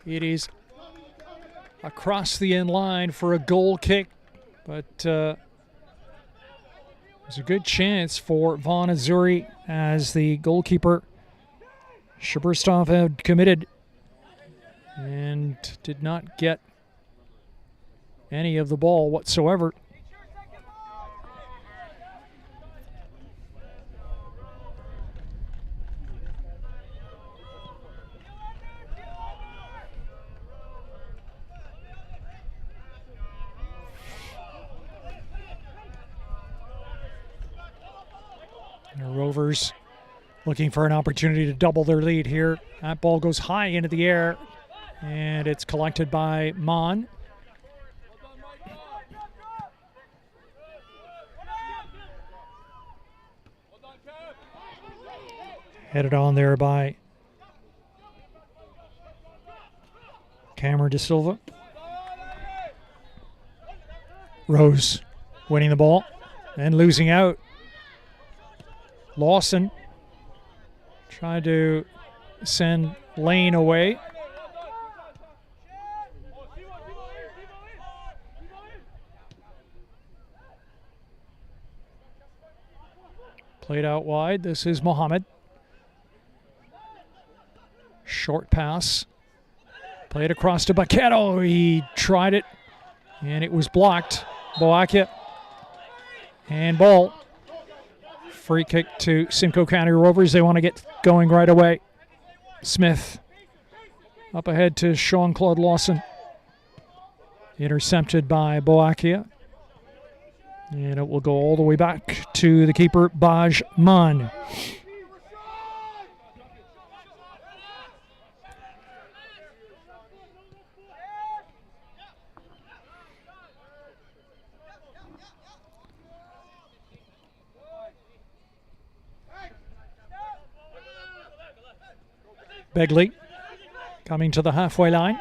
it is across the end line for a goal kick, but there's a good chance for Vaughan Azzurri as the goalkeeper Shaburstov had committed and did not get any of the ball whatsoever. The Rovers looking for an opportunity to double their lead here. That ball goes high into the air, and it's collected by Mon. Headed on there by Cameron De Silva. Rose winning the ball and losing out. Lawson tried to send Lane away. Played out wide. This is Mohammed. Short pass. Played across to Baquero. He tried it, and it was blocked. Boakia. And ball. Free kick to Simcoe County Rovers. They want to get going right away. Smith up ahead to Sean-Claude Lawson. Intercepted by Boakia. And it will go all the way back to the keeper, Baj Man. Begley coming to the halfway line.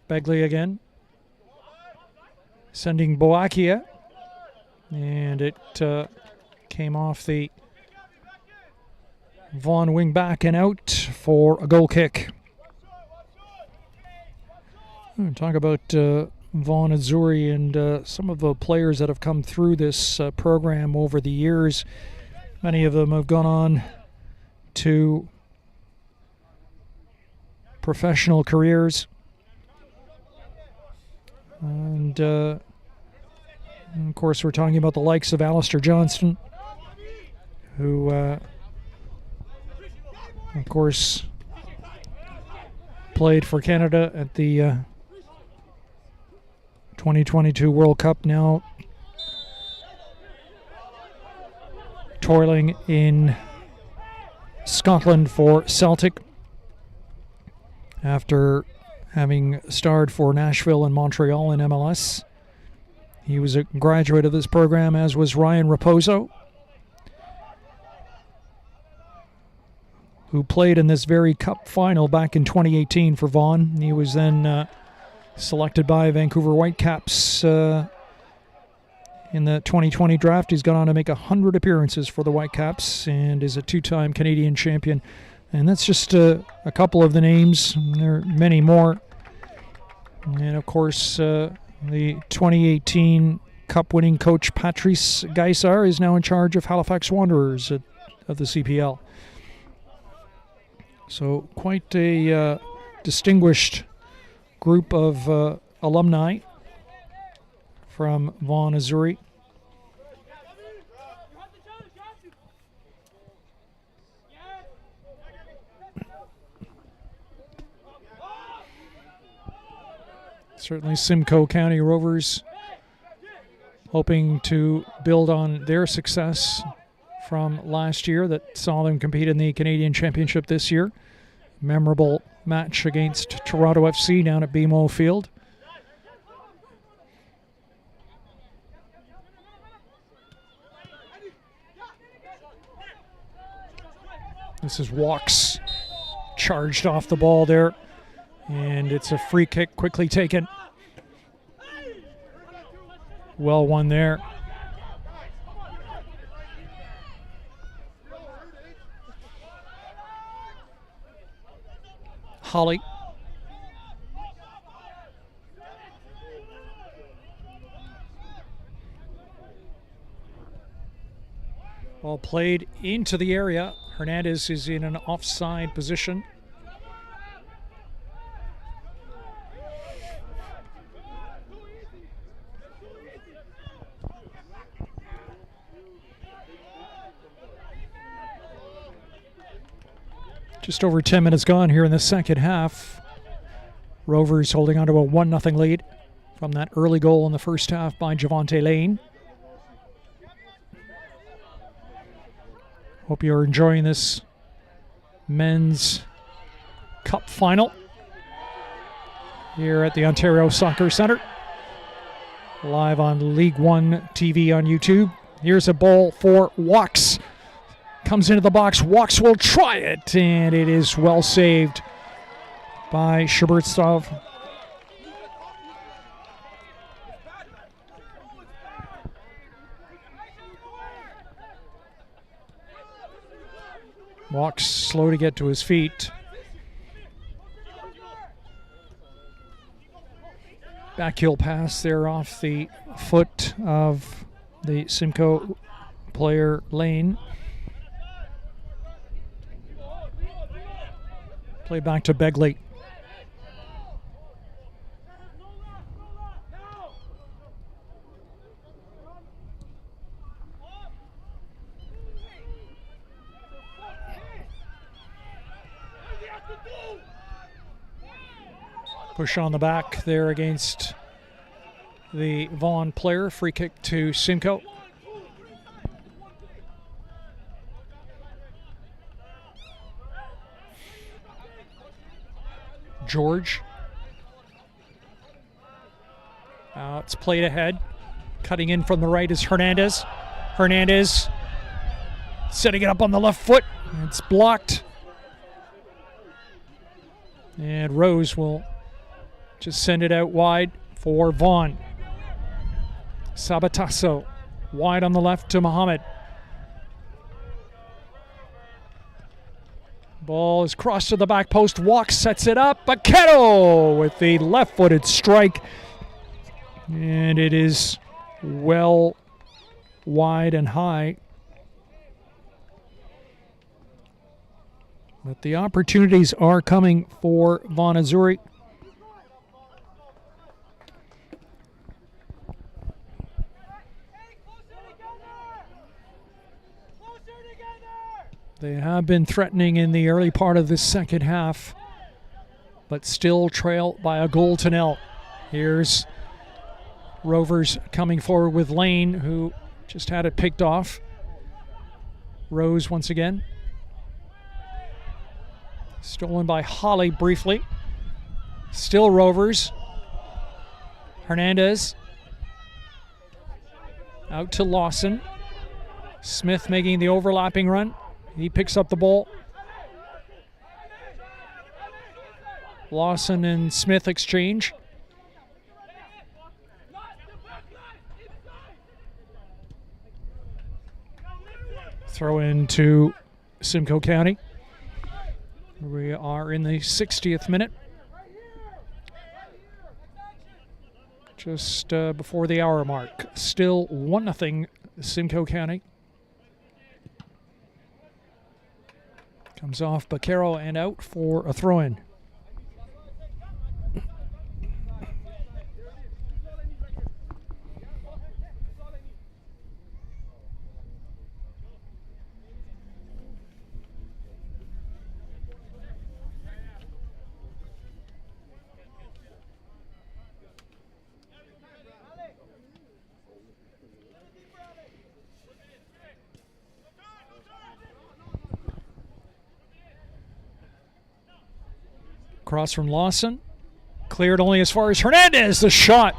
Begley again. Sending Boakia. And it came off the Vaughan wing back and out for a goal kick. Talk about Vaughan Azzurri and some of the players that have come through this program over the years. Many of them have gone on to professional careers. And of course, we're talking about the likes of Alistair Johnston, who, of course, played for Canada at the 2022 World Cup, now toiling in Scotland for Celtic after having starred for Nashville and Montreal in MLS. He was a graduate of this program, as was Ryan Raposo, who played in this very cup final back in 2018 for Vaughan. He was then selected by Vancouver Whitecaps in the 2020 draft. He's gone on to make 100 appearances for the Whitecaps and is a two-time Canadian champion. And that's just a couple of the names. There are many more. And of course, the 2018 Cup-winning coach Patrice Gaissar is now in charge of Halifax Wanderers of the CPL. So quite a distinguished group of alumni from Vaughan Azzurri. Certainly Simcoe County Rovers hoping to build on their success from last year that saw them compete in the Canadian Championship this year. Memorable match against Toronto FC down at BMO Field. This is Walks charged off the ball there. And it's a free kick quickly taken. Well won there. Holly. Ball played into the area. Hernandez is in an offside position. Just over 10 minutes gone here in the second half. Rovers holding on to a 1-0 lead from that early goal in the first half by Javante Lane. Hope you're enjoying this men's cup final here at the Ontario Soccer Centre. Live on League One TV on YouTube. Here's a ball for Walks. Comes into the box. Walks will try it, and it is well saved by Shubertstov. Walks slow to get to his feet. Backheel pass there off the foot of the Simcoe player Lane. Play back to Begley. Push on the back there against the Vaughan player. Free kick to Simcoe. George. It's played ahead. Cutting in from the right is Hernandez. Hernandez setting it up on the left foot. It's blocked. And Rose will just send it out wide for Vaughan. Sabatasso wide on the left to Mohammed. Ball is crossed to the back post. Walk sets it up. Baquero with the left-footed strike. And it is well wide and high. But the opportunities are coming for Vaughan Azzurri. They have been threatening in the early part of the second half, but still trail by a goal to nil. Here's Rovers coming forward with Lane, who just had it picked off. Rose once again. Stolen by Holly briefly. Still Rovers. Hernandez. Out to Lawson. Smith making the overlapping run. He picks up the ball. Lawson and Smith exchange. Throw in to Simcoe County. We are in the 60th minute. Just before the hour mark. Still 1-0 Simcoe County. Comes off Baquero and out for a throw-in. Cross from Lawson. Cleared only as far as Hernandez. The shot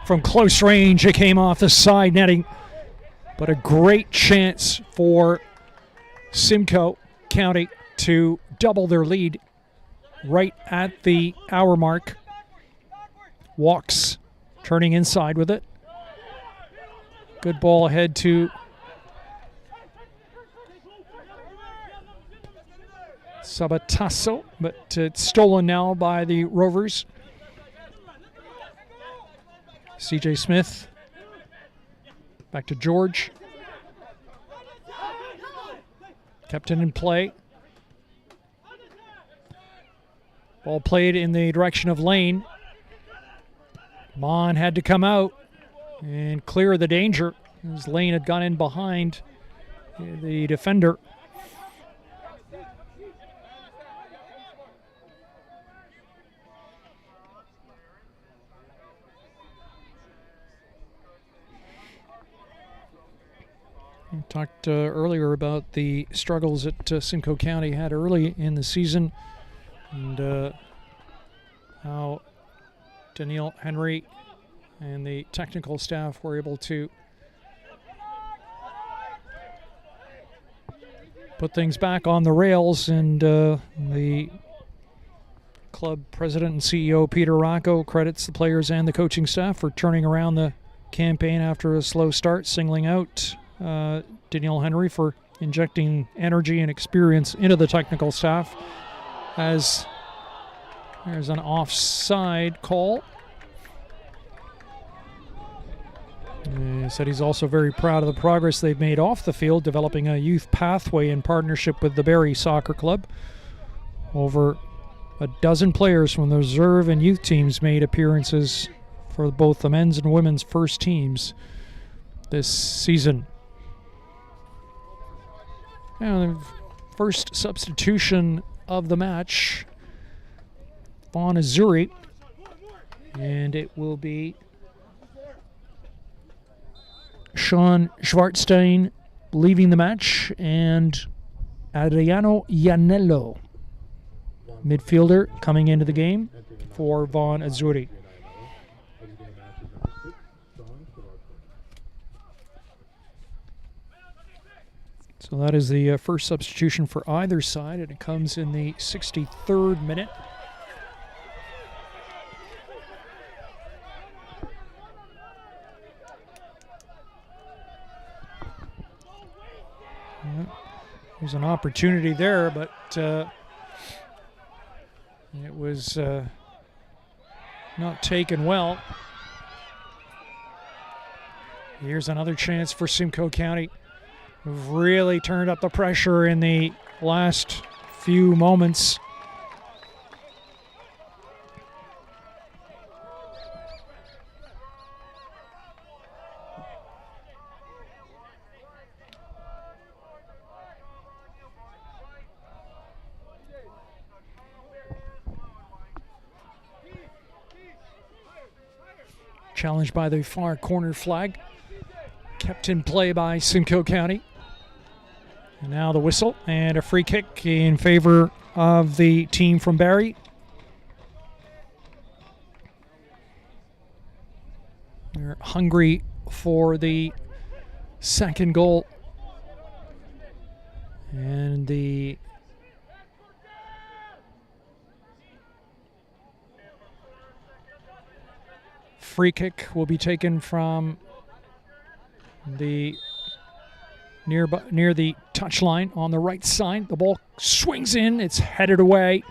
from close range. It came off the side netting. But a great chance for Simcoe County to double their lead right at the hour mark. Walks turning inside with it. Good ball ahead to Sabatasso, but it's stolen now by the Rovers. CJ Smith. Back to George. Kept it in play. Ball played in the direction of Lane. Mon had to come out and clear the danger as Lane had gone in behind the defender. We talked earlier about the struggles that Simcoe County had early in the season and how Danielle Henry and the technical staff were able to put things back on the rails, and the club president and CEO Peter Rocco credits the players and the coaching staff for turning around the campaign after a slow start, singling out Danielle Henry for injecting energy and experience into the technical staff. As there's an offside call. He said he's also very proud of the progress they've made off the field, developing a youth pathway in partnership with the Barrie Soccer Club. Over a dozen players from the reserve and youth teams made appearances for both the men's and women's first teams this season. The first substitution of the match, Vaughan Azzurri. And it will be Sean Schwartzstein leaving the match, and Adriano Iannello, midfielder, coming into the game for Vaughan Azzurri. So that is the first substitution for either side, and it comes in the 63rd minute. There's an opportunity there, but it was not taken well. Here's another chance for Simcoe County, who've really turned up the pressure in the last few moments. Challenged by the far corner flag. Kept in play by Simcoe County. And now the whistle and a free kick in favor of the team from Barrie. They're hungry for the second goal. And the free kick will be taken from the near the touchline on the right side. The ball swings in, it's headed away.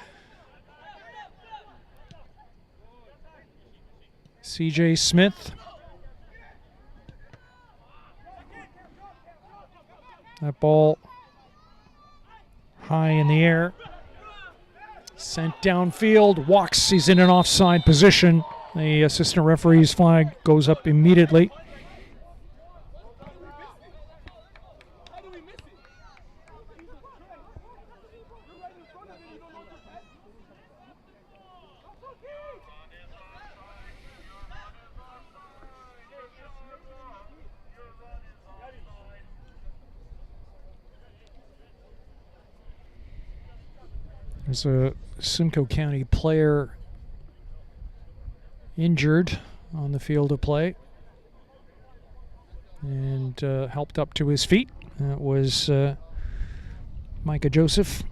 CJ Smith. That ball high in the air. Sent downfield. Walks. He's in an offside position. The assistant referee's flag goes up immediately. There's a Simcoe County player injured on the field of play and helped up to his feet. That was Micah Joseph.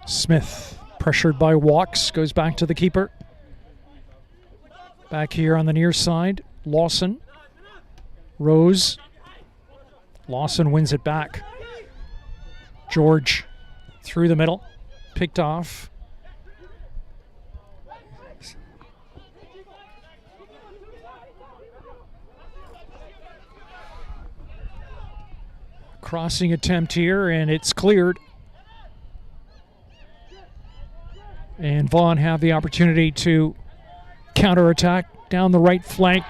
Smith, pressured by Walks, goes back to the keeper. Back here on the near side, Lawson. Rose. Lawson wins it back. George through the middle, picked off. Crossing attempt here, and it's cleared. And Vaughan have the opportunity to counterattack down the right flank.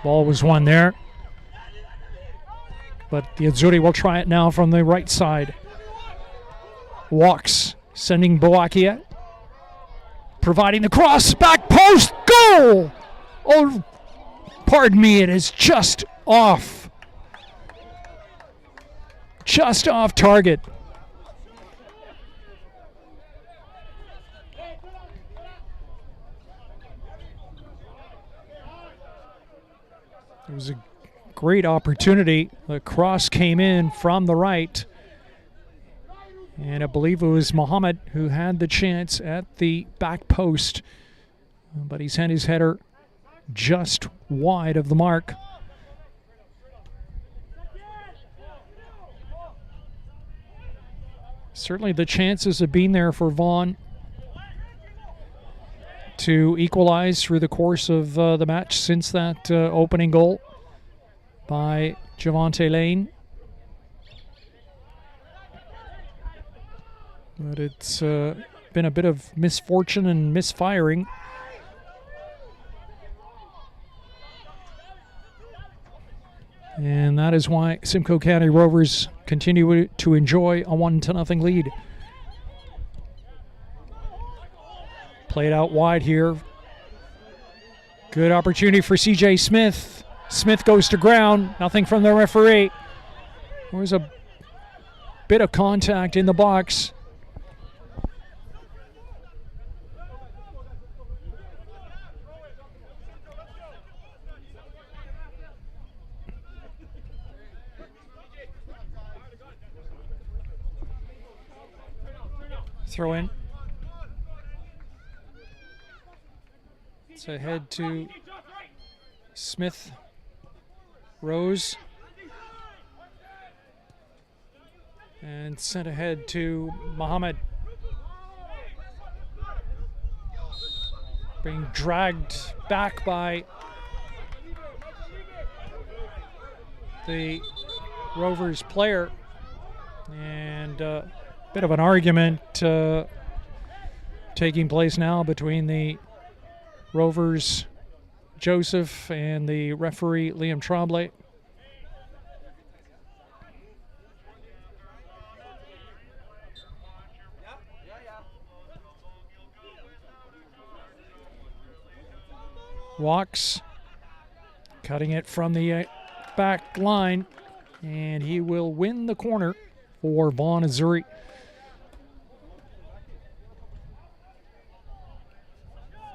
Ball was won there. But the Azzurri will try it now from the right side. Walks, sending Boakia. Providing the cross, back post, goal! Oh, pardon me, it is just off. Just off target. It was a great opportunity. The cross came in from the right. And I believe it was Mohammed who had the chance at the back post. But he sent his header just wide of the mark. Certainly the chances have been there for Vaughan to equalize through the course of the match since that opening goal by Javante Lane. But it's been a bit of misfortune and misfiring And that is why Simcoe County Rovers continue to enjoy a 1-0 lead. Played out wide here. Good opportunity for CJ Smith. Smith goes to ground. Nothing from the referee. There was a bit of contact in the box. Throw in. It's ahead to Smith. Rose. And sent ahead to Muhammad. Being dragged back by the Rovers player. And bit of an argument taking place now between the Rovers Joseph and the referee Liam Tremblay. Walks, cutting it from the back line, and he will win the corner for Vaughan Azzurri.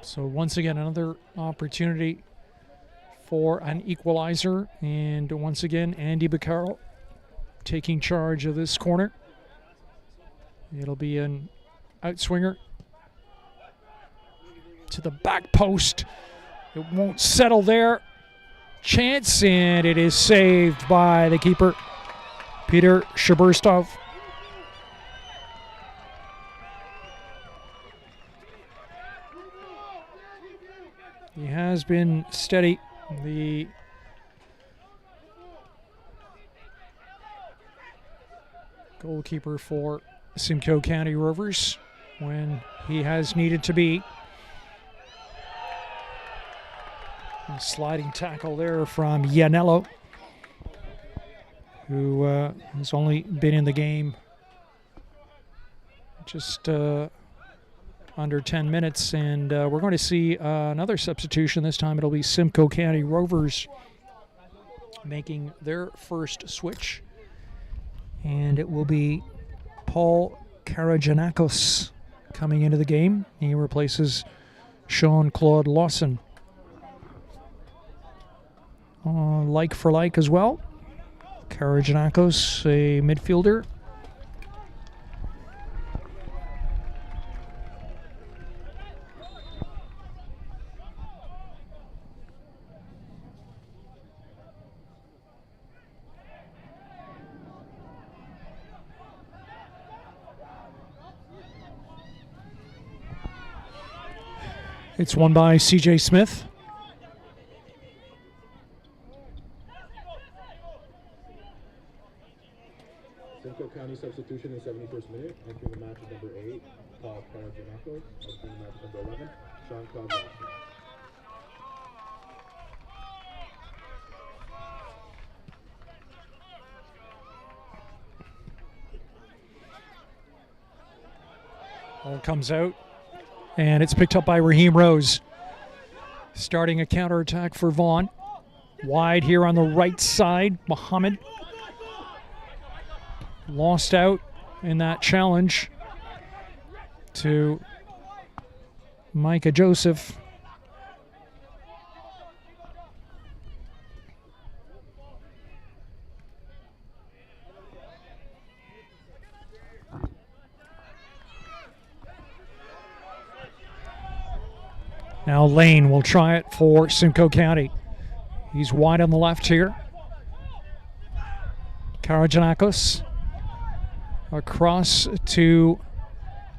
So once again, another opportunity for an equalizer, and once again, Andy Beccaro taking charge of this corner. It'll be an outswinger to the back post. It won't settle there. Chance, and it is saved by the keeper, Peter Shaburstov. He has been steady. The goalkeeper for Simcoe County Rovers when he has needed to be. A sliding tackle there from Yanello, who has only been in the game just under 10 minutes, and we're going to see another substitution. This time it'll be Simcoe County Rovers making their first switch, and it will be Paul Karajanakos coming into the game. He replaces Sean-Claude Lawson. Like for like as well. Karajanakos, a midfielder. It's won by CJ Smith. Simcoe County substitution in the 71st minute. Entering the match is number 8, Paul Karajanakos. Entering the match is number 11, Sean-Claude Lawson. Ball comes out, and it's picked up by Raheem Rose. Starting a counterattack for Vaughan. Wide here on the right side, Muhammad. Lost out in that challenge to Micah Joseph. Now Lane will try it for Simcoe County. He's wide on the left here. Karajanakos across to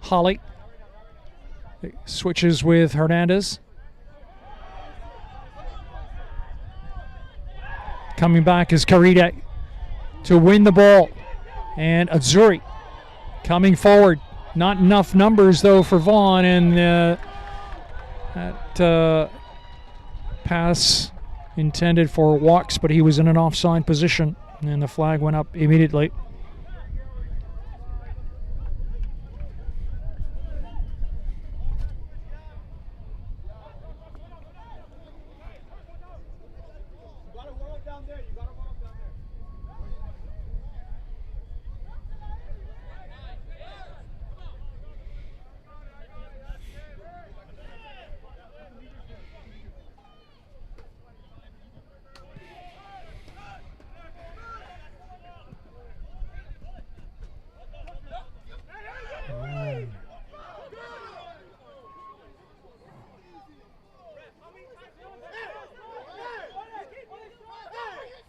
Holly. Switches with Hernandez. Coming back is Caride to win the ball. And Azzurri coming forward. Not enough numbers though for Vaughan, and that pass intended for walks, but he was in an offside position, and the flag went up immediately.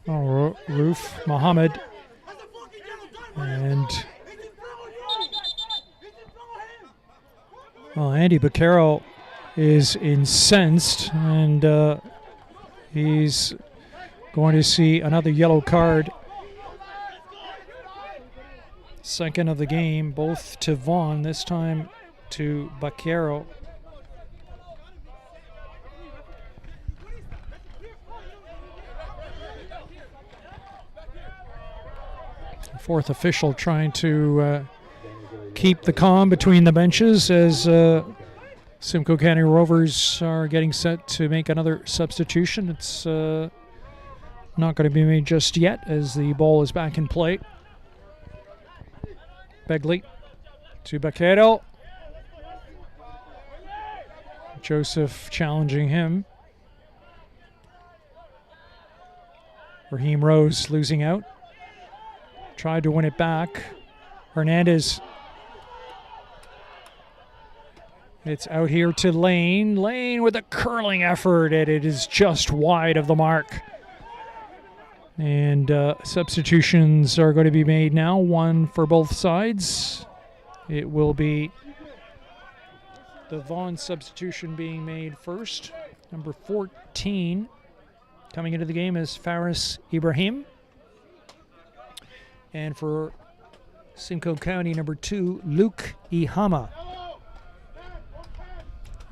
Oh, Roof Mohammed, and well, Andy Baccaro is incensed, and he's going to see another yellow card. Second of the game, both to Vaughan, this time to Baccaro. Fourth official trying to keep the calm between the benches as Simcoe County Rovers are getting set to make another substitution. It's not going to be made just yet as the ball is back in play. Begley to Baccaro. Joseph challenging him. Raheem Rose losing out. Tried to win it back. Hernandez. It's out here to Lane. Lane with a curling effort, and it is just wide of the mark. And substitutions are going to be made now, one for both sides. It will be the Vaughan substitution being made first. Number 14 coming into the game is Faris Ibrahim. And for Simcoe County, number 2, Luke Ihama.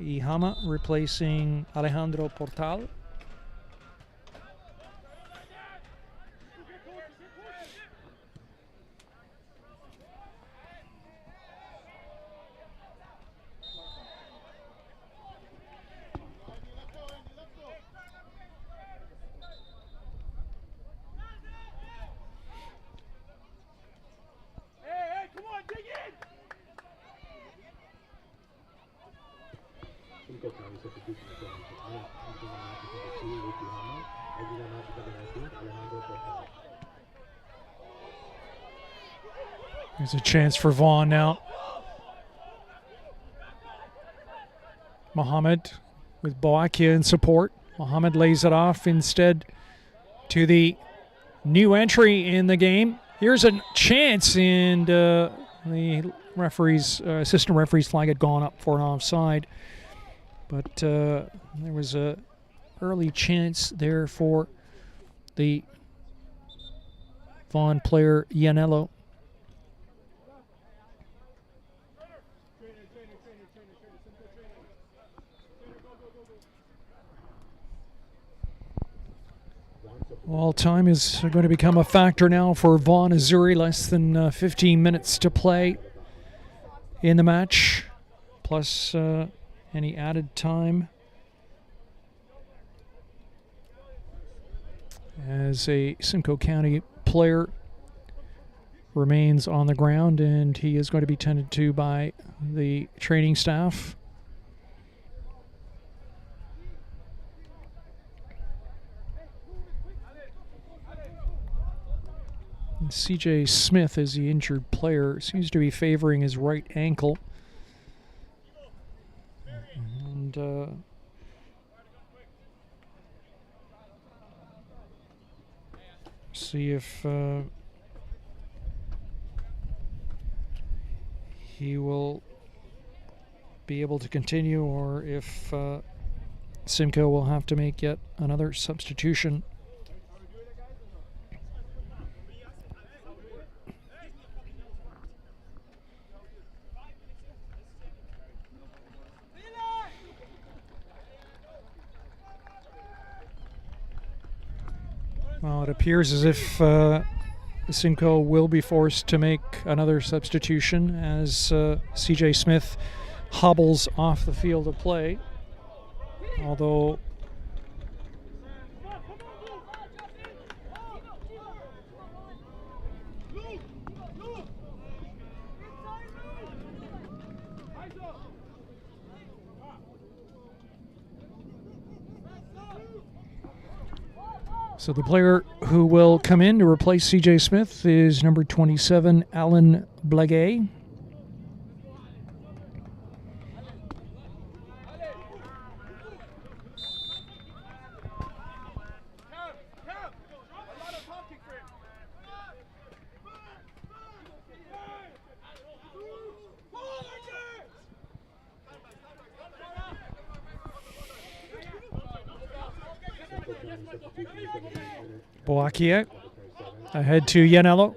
Ihama replacing Alejandro Portal. Simcoe County substitution is 76 minutes. Entering the match is number 2, Luke Ihama. Exiting the match is number 19, Alejandro Portal. There's a chance for Vaughan now. Mohammed with Boakia in support. Mohammed lays it off instead to the new entry in the game. Here's a chance, and the assistant referee's flag had gone up for an offside. But there was a early chance there for the Vaughan player Yanello. Well, time is going to become a factor now for Vaughan Azzurri. Less than 15 minutes to play in the match, plus any added time. As a Simcoe County player remains on the ground, and he is going to be tended to by the training staff. CJ Smith, as the injured player, seems to be favoring his right ankle. And see if he will be able to continue, or if Simcoe will have to make yet another substitution. Well, it appears as if Simcoe will be forced to make another substitution as CJ Smith hobbles off the field of play. Although so the player who will come in to replace CJ Smith is number 27, Alan Blaguet. Boakia ahead to Yanello.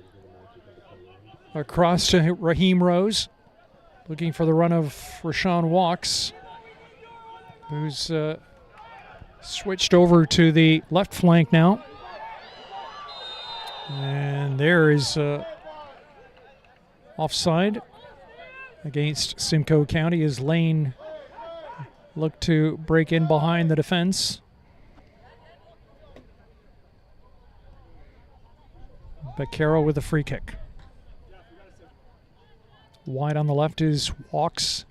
Across to Raheem Rose. Looking for the run of Rashawn Walks, who's switched over to the left flank now. And there is offside against Simcoe County as Lane looked to break in behind the defense. Beccaro with a free kick. Wide on the left is Walks.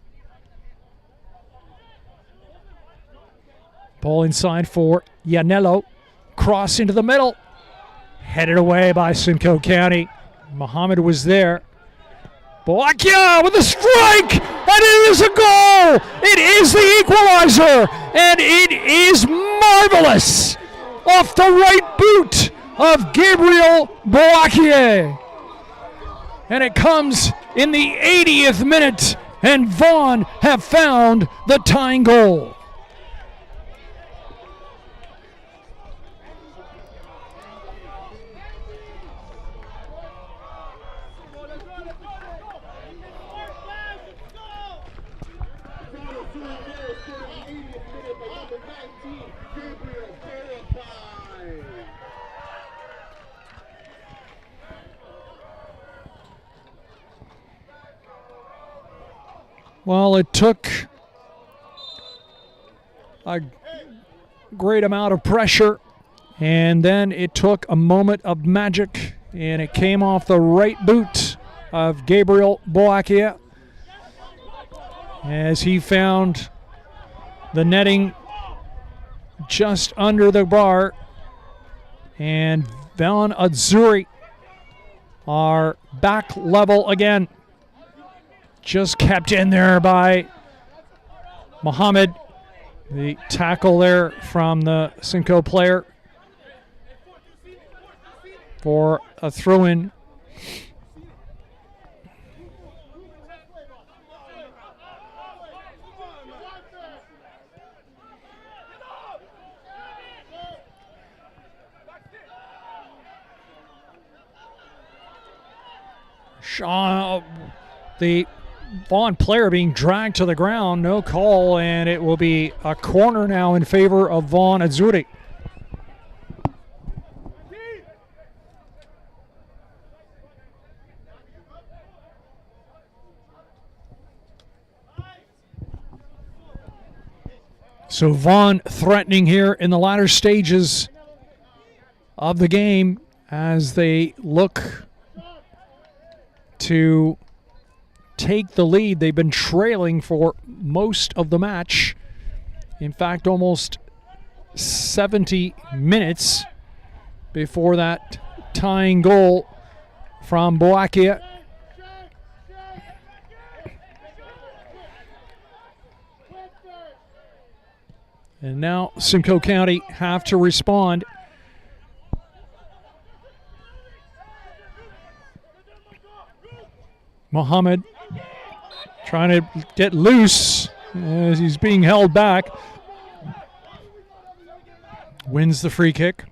Ball inside for Yanello. Cross into the middle. Headed away by Simcoe County. Muhammad was there. Boakia with a strike! And it is a goal! It is the equalizer! And it is marvelous! Off the right boot of Gabriel Boakia. And it comes in the 80th minute, and Vaughan have found the tying goal. Well, it took a great amount of pressure, and then it took a moment of magic, and it came off the right boot of Gabriel Boakia as he found the netting just under the bar, and Vaughan Azzurri are back level again. Just kept in there by Muhammad. The tackle there from the Simcoe player for a throw-in. Shaw, the Vaughan player being dragged to the ground, no call, and it will be a corner now in favor of Vaughan Azzurri. So Vaughan threatening here in the latter stages of the game as they look to take the lead. They've been trailing for most of the match. In fact, almost 70 minutes before that tying goal from Boakia. And now Simcoe County have to respond. Muhammad trying to get loose as he's being held back. Wins the free kick.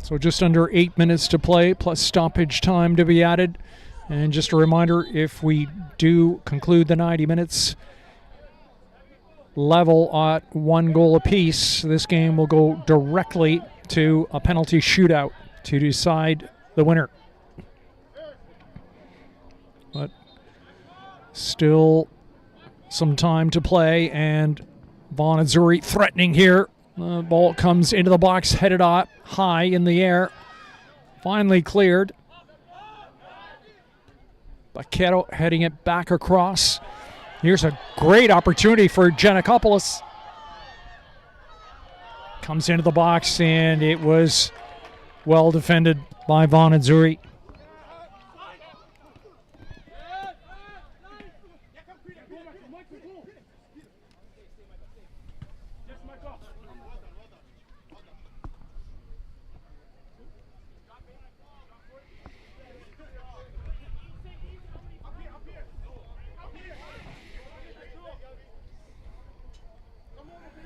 So just under 8 minutes to play, plus stoppage time to be added. And just a reminder, if we do conclude the 90 minutes, level at 1 goal apiece, this game will go directly to a penalty shootout to decide the winner. But still some time to play, and Vaughan Azzurri threatening here. The ball comes into the box, headed up high in the air. Finally cleared. Baquero heading it back across. Here's a great opportunity for Giannakopoulos. Comes into the box, and it was well defended by Vaughan Azzurri.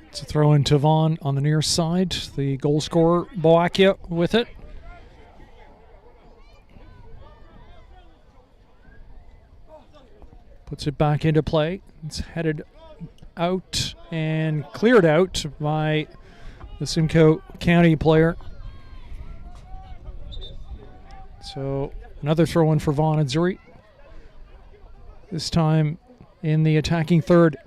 It's a throw into Vaughan on the near side. The goal scorer, Boakia, with it. Puts it back into play. It's headed out and cleared out by the Simcoe County player. So another throw in for Vaughan Azzurri. This time in the attacking third.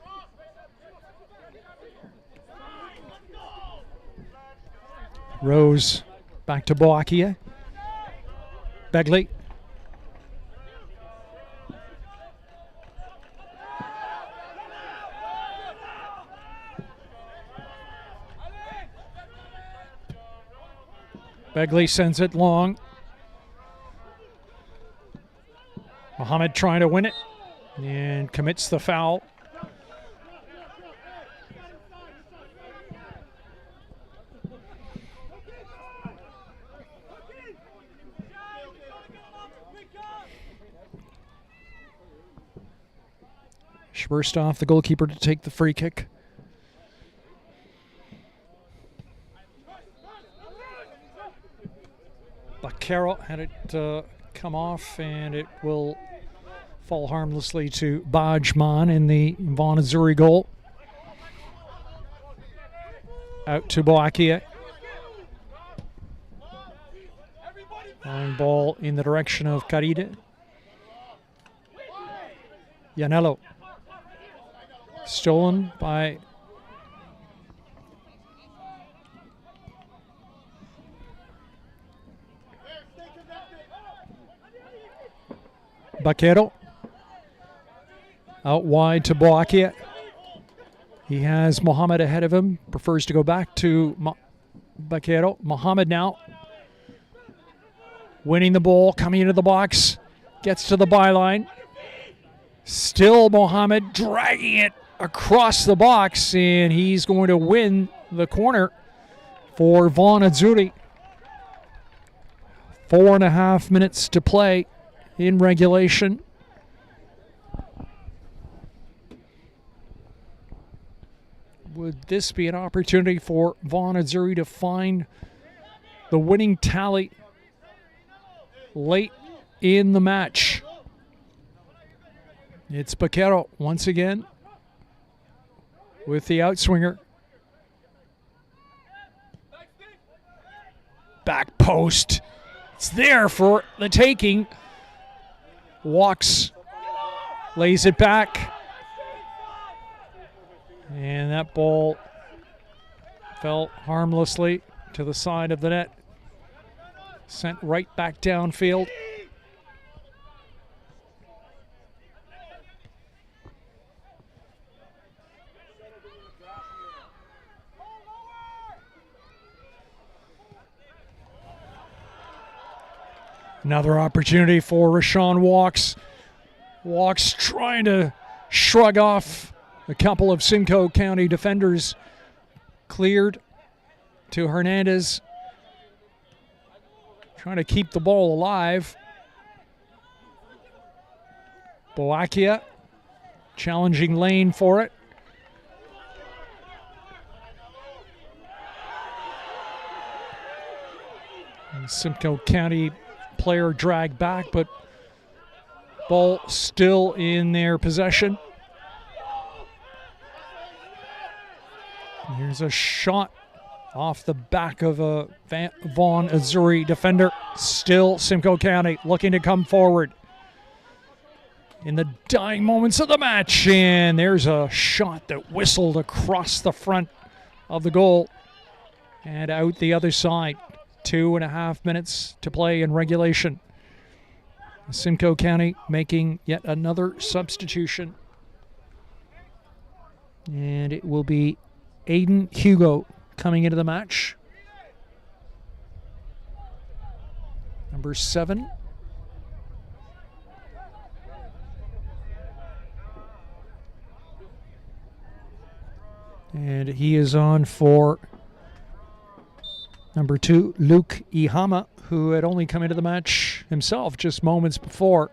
Rose back to Boakia. Begley. Begley sends it long. Mohammed trying to win it and commits the foul. Schwerstoff, the goalkeeper, to take the free kick. Baquero had it come off, and it will fall harmlessly to Bajman in the Vaughan Azzurri goal. Out to Boakia. Long ball in the direction of Caride. Yanello. Stolen by Baquero. Out wide to Boakia. He has Mohammed ahead of him. Prefers to go back to Baquero. Mohammed now winning the ball, coming into the box. Gets to the byline. Still Mohammed dragging it across the box, and he's going to win the corner for Vaughan Azzurri. 4.5 minutes to play in regulation. Would this be an opportunity for Vaughan Azzurri to find the winning tally late in the match? It's Baquero once again with the outswinger. Back post. It's there for the taking. Walks, lays it back. And that ball fell harmlessly to the side of the net. Sent right back downfield. Another opportunity for Rashawn Walks. Walks trying to shrug off a couple of Simcoe County defenders. Cleared to Hernandez. Trying to keep the ball alive. Boakia challenging lane for it. And Simcoe County player dragged back, but ball still in their possession. Here's a shot off the back of a Vaughan Azzurri defender. Still Simcoe County looking to come forward in the dying moments of the match. And there's a shot that whistled across the front of the goal and out the other side. 2.5 minutes to play in regulation. Simcoe County making yet another substitution. And it will be Aiden Hugo coming into the match. Number 7. And he is on for number 2, Luke Ihama, who had only come into the match himself just moments before.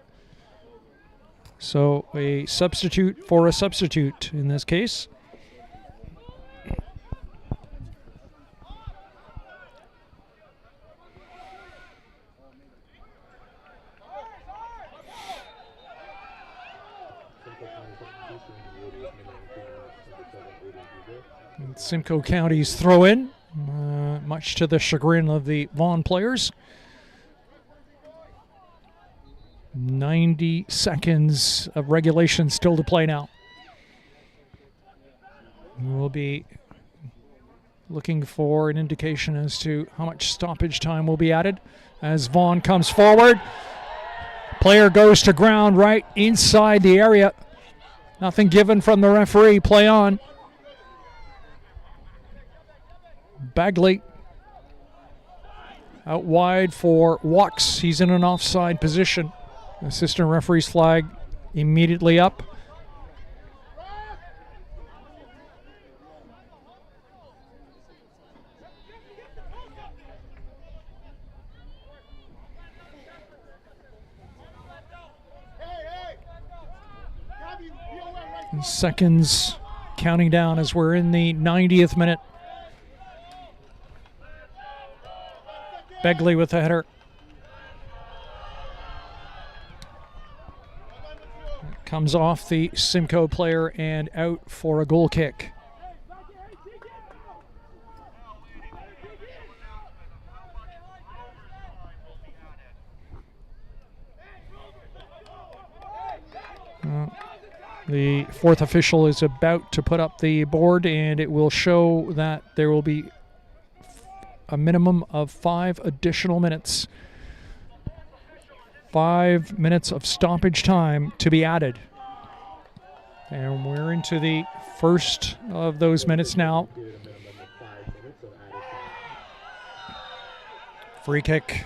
So a substitute for a substitute in this case. And Simcoe County's throw-in, much to the chagrin of the Vaughan players. 90 seconds of regulation still to play now. We'll be looking for an indication as to how much stoppage time will be added as Vaughan comes forward. Player goes to ground right inside the area. Nothing given from the referee. Play on. Bagley out wide for Wux. He's in an offside position. Assistant referee's flag immediately up. And seconds counting down as we're in the 90th minute. Begley with the header. Comes off the Simcoe player and out for a goal kick. The fourth official is about to put up the board, and it will show that there will be a minimum of 5 additional minutes. 5 minutes of stoppage time to be added. And we're into the first of those minutes now. Free kick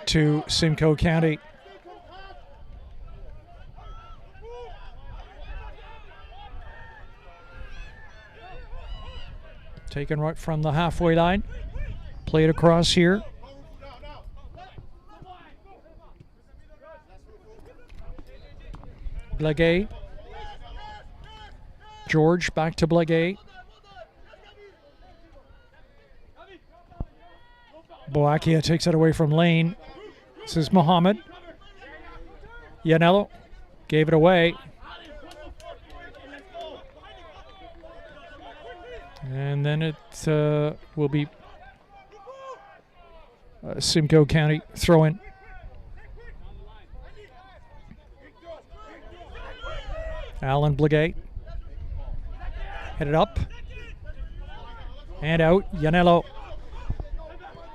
to Simcoe County. Taken right from the halfway line. Played across here. Blagay. George back to Blagay. Boakia takes it away from Lane. This is Mohammed. Yanello gave it away. And then it will be Simcoe County throw-in. Alan Blagay. Headed up. And out. Yanello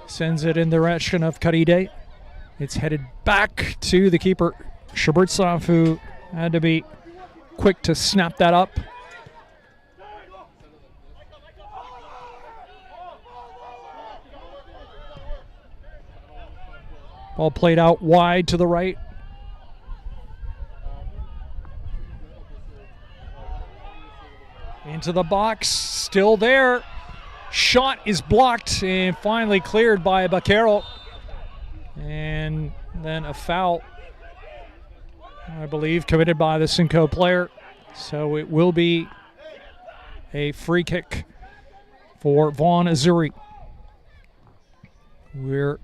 sends it in the direction of Karide. It's headed back to the keeper, Shabertsov, who had to be quick to snap that up. Ball played out wide to the right. Into the box, still there. Shot is blocked and finally cleared by Baquero. And then a foul, I believe, committed by the Simcoe player. So it will be a free kick for Vaughan Azzurri. We're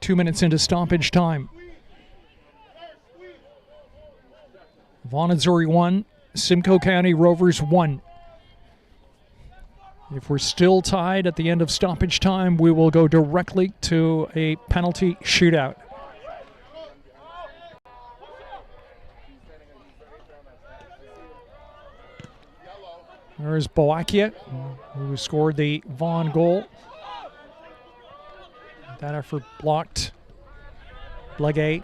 2 minutes into stoppage time. Vaughan Azzurri 1, Simcoe County Rovers 1. If we're still tied at the end of stoppage time, we will go directly to a penalty shootout. There's Boakia, who scored the Vaughan goal. That effort blocked. Blagay.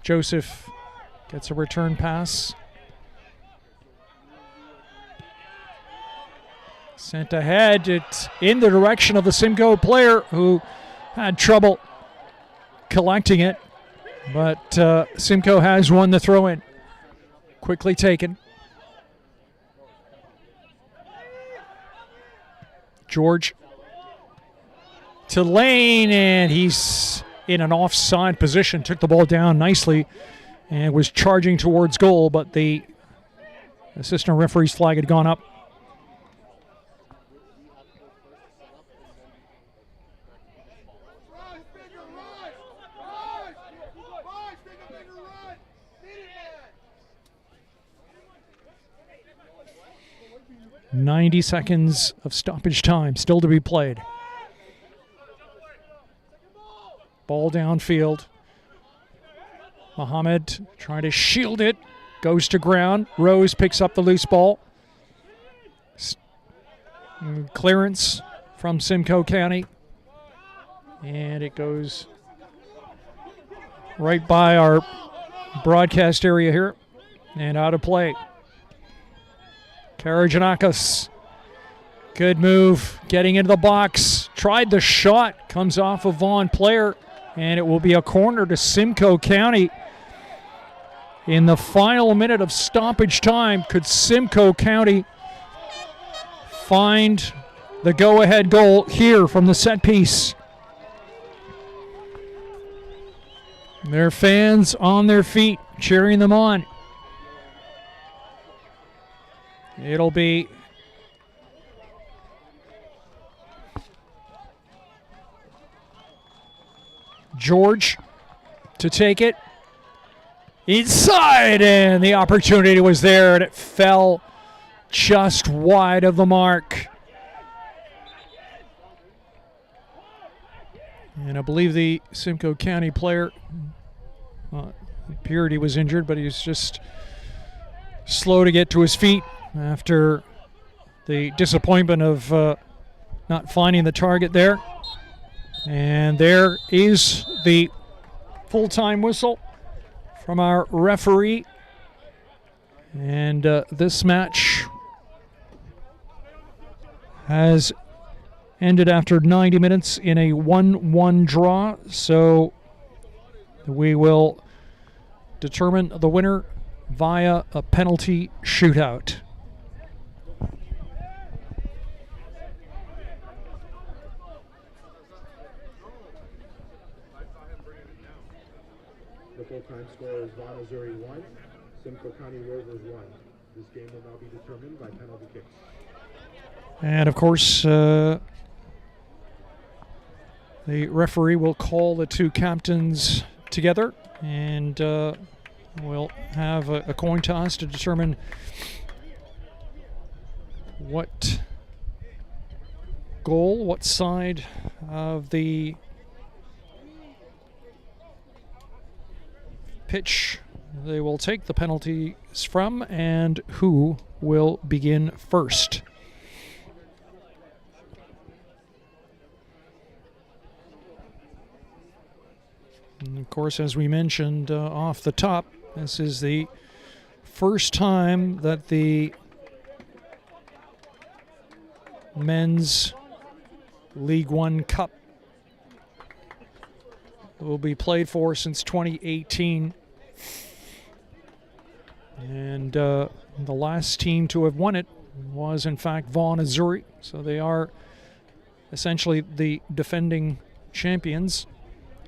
Joseph gets a return pass. Sent ahead. It's in the direction of the Simcoe player who had trouble collecting it. But Simcoe has won the throw-in. Quickly taken. George to Lane, and he's in an offside position. Took the ball down nicely and was charging towards goal, but the assistant referee's flag had gone up. "90 seconds of stoppage time still to be played." Ball downfield. Mohammed trying to shield it. Goes to ground. Rose picks up the loose ball. Clearance from Simcoe County. And it goes right by our broadcast area here and out of play. Karajanakis, good move, getting into the box, tried the shot, comes off a Vaughan player, and it will be a corner to Simcoe County. In the final minute of stoppage time, could Simcoe County find the go-ahead goal here from the set piece? Their fans on their feet, cheering them on. It'll be George to take it inside, and the opportunity was there, and it fell just wide of the mark. And I believe the Simcoe County player appeared he was injured, but he was just slow to get to his feet after the disappointment of not finding the target there. And there is the full-time whistle from our referee. And this match has ended after 90 minutes in a 1-1 draw. So we will determine the winner via a penalty shootout. The full-time score is Vaughan, Missouri 1, Simcoe County Rovers 1. This game will now be determined by penalty kicks. And of course, the referee will call the two captains together, and we'll have a coin toss to determine what goal, what side of the pitch they will take the penalties from, and who will begin first. And of course, as we mentioned off the top, this is the first time that the Men's League One Cup will be played for since 2018. And the last team to have won it was, in fact, Vaughan, Missouri. So they are essentially the defending champions.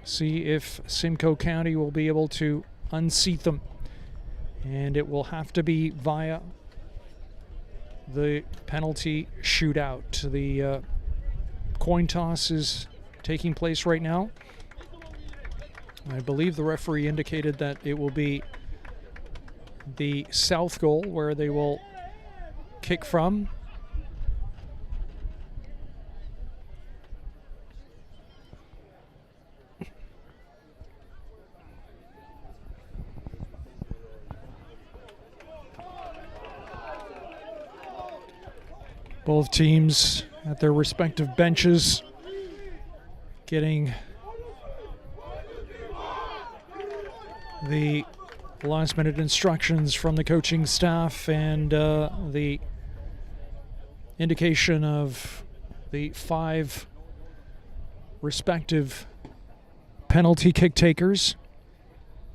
See if Simcoe County will be able to unseat them. And it will have to be via the penalty shootout. The coin toss is taking place right now. I believe the referee indicated that it will be the south goal where they will kick from. Both teams at their respective benches getting the last minute instructions from the coaching staff and the indication of the 5 respective penalty kick takers.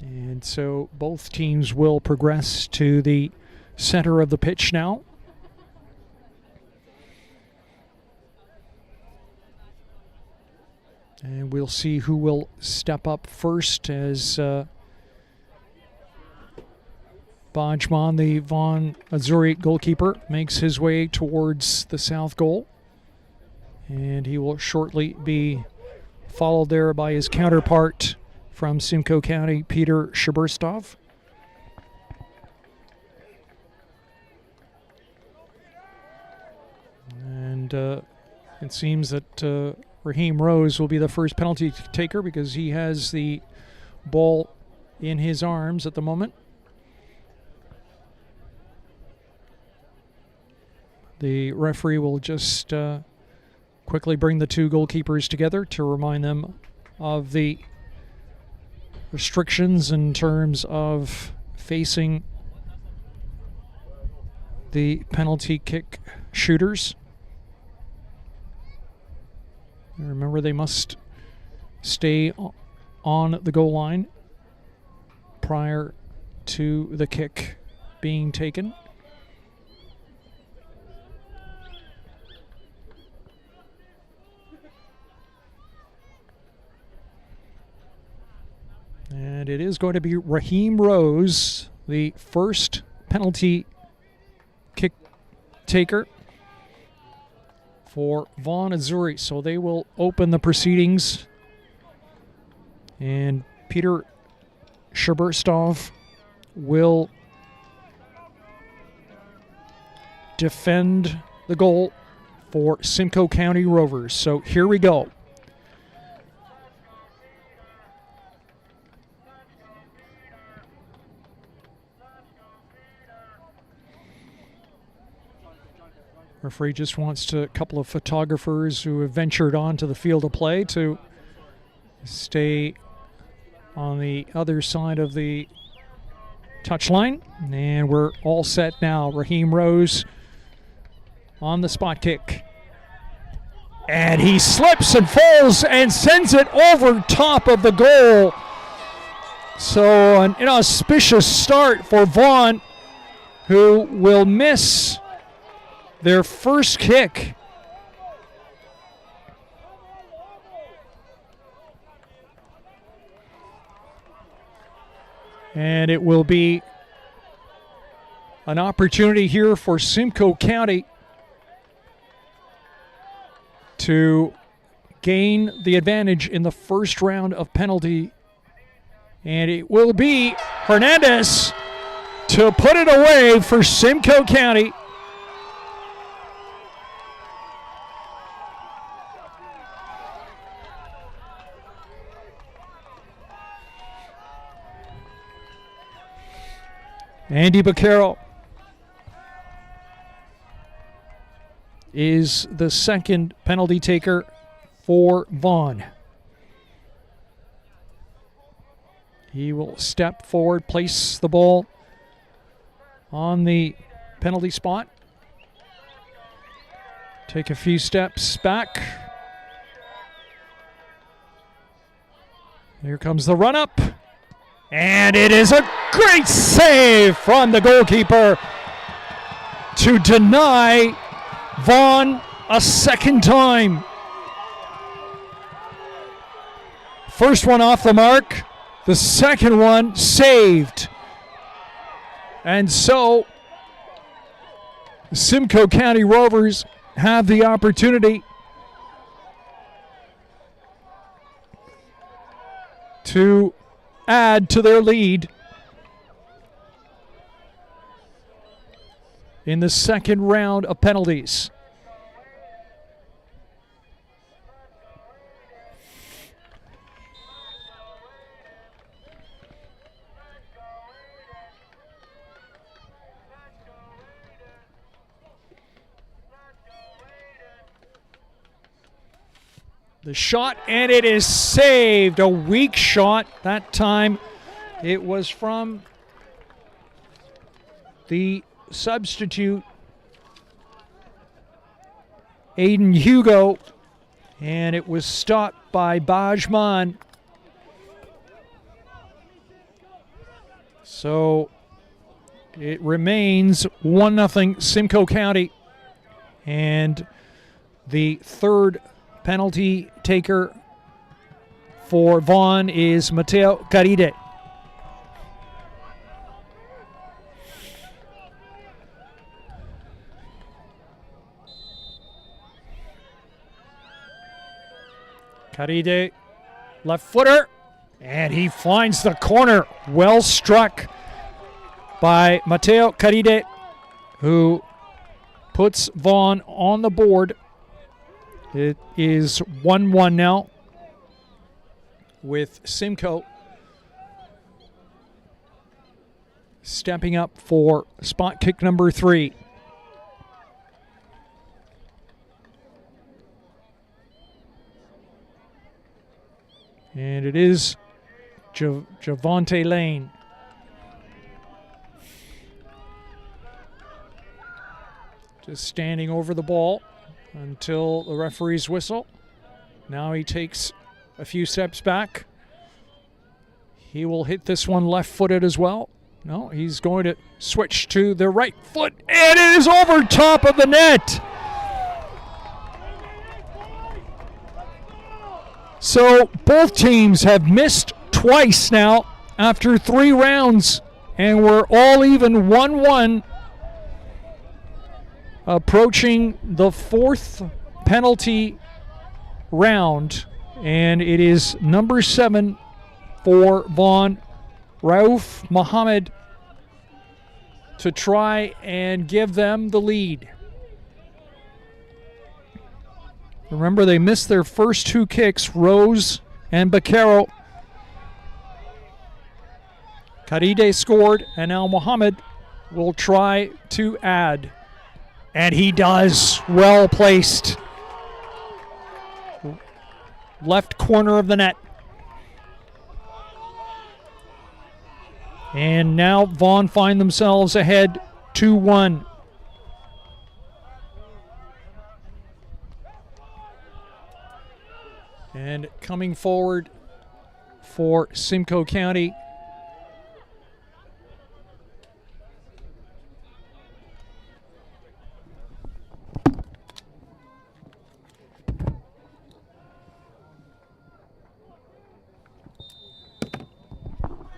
And so both teams will progress to the center of the pitch now. And we'll see who will step up first as Vaughan, the Vaughan Azzurri goalkeeper, makes his way towards the south goal. And he will shortly be followed there by his counterpart from Simcoe County, Peter Schaberstov. And it seems that Raheem Rose will be the first penalty taker because he has the ball in his arms at the moment. The referee will just quickly bring the 2 goalkeepers together to remind them of the restrictions in terms of facing the penalty kick shooters. Remember, they must stay on the goal line prior to the kick being taken. And it is going to be Raheem Rose, the first penalty kick taker for Vaughan Azzurri. So they will open the proceedings. And Peter Schaberstov will defend the goal for Simcoe County Rovers. So here we go. Referee just wants a couple of photographers who have ventured onto the field of play to stay on the other side of the touchline. And we're all set now. Raheem Rose on the spot kick. And he slips and falls and sends it over top of the goal. So an inauspicious start for Vaughan, who will miss their first kick. And it will be an opportunity here for Simcoe County to gain the advantage in the first round of penalty. And it will be Hernandez to put it away for Simcoe County. Andy Baccaro is the second penalty taker for Vaughan. He will step forward, place the ball on the penalty spot, take a few steps back. Here comes the run-up. And it is a great save from the goalkeeper to deny Vaughan a second time. First one off the mark, the second one saved. And so Simcoe County Rovers have the opportunity to add to their lead in the second round of penalties. the shot, and it is saved. A weak shot that time. It was from the substitute, Aiden Hugo, and it was stopped by Vaughan. So it remains 1-0 Simcoe County, and the third penalty taker for Vaughan is Mateo Caride. Caride, left footer, and he finds the corner. Well struck by Mateo Caride, who puts Vaughan on the board. It is 1-1 now, with Simcoe stepping up for spot kick number 3. And it is Javante Lane. Just standing over the ball until the referee's whistle. Now he takes a few steps back. He will hit this one left-footed as well. No, he's going to switch to the right foot, and it is over top of the net. So both teams have missed twice now after 3 rounds, and we're all even 1-1, approaching the 4th penalty round, and it is number 7 for Vaughan, Rauf Mohammed, to try and give them the lead. Remember, they missed their first 2 kicks, Rose and Baquero. Caride scored, and now Mohammed will try to add. And he does. Well placed. Left corner of the net. And now Vaughan find themselves ahead 2-1. And coming forward for Simcoe County,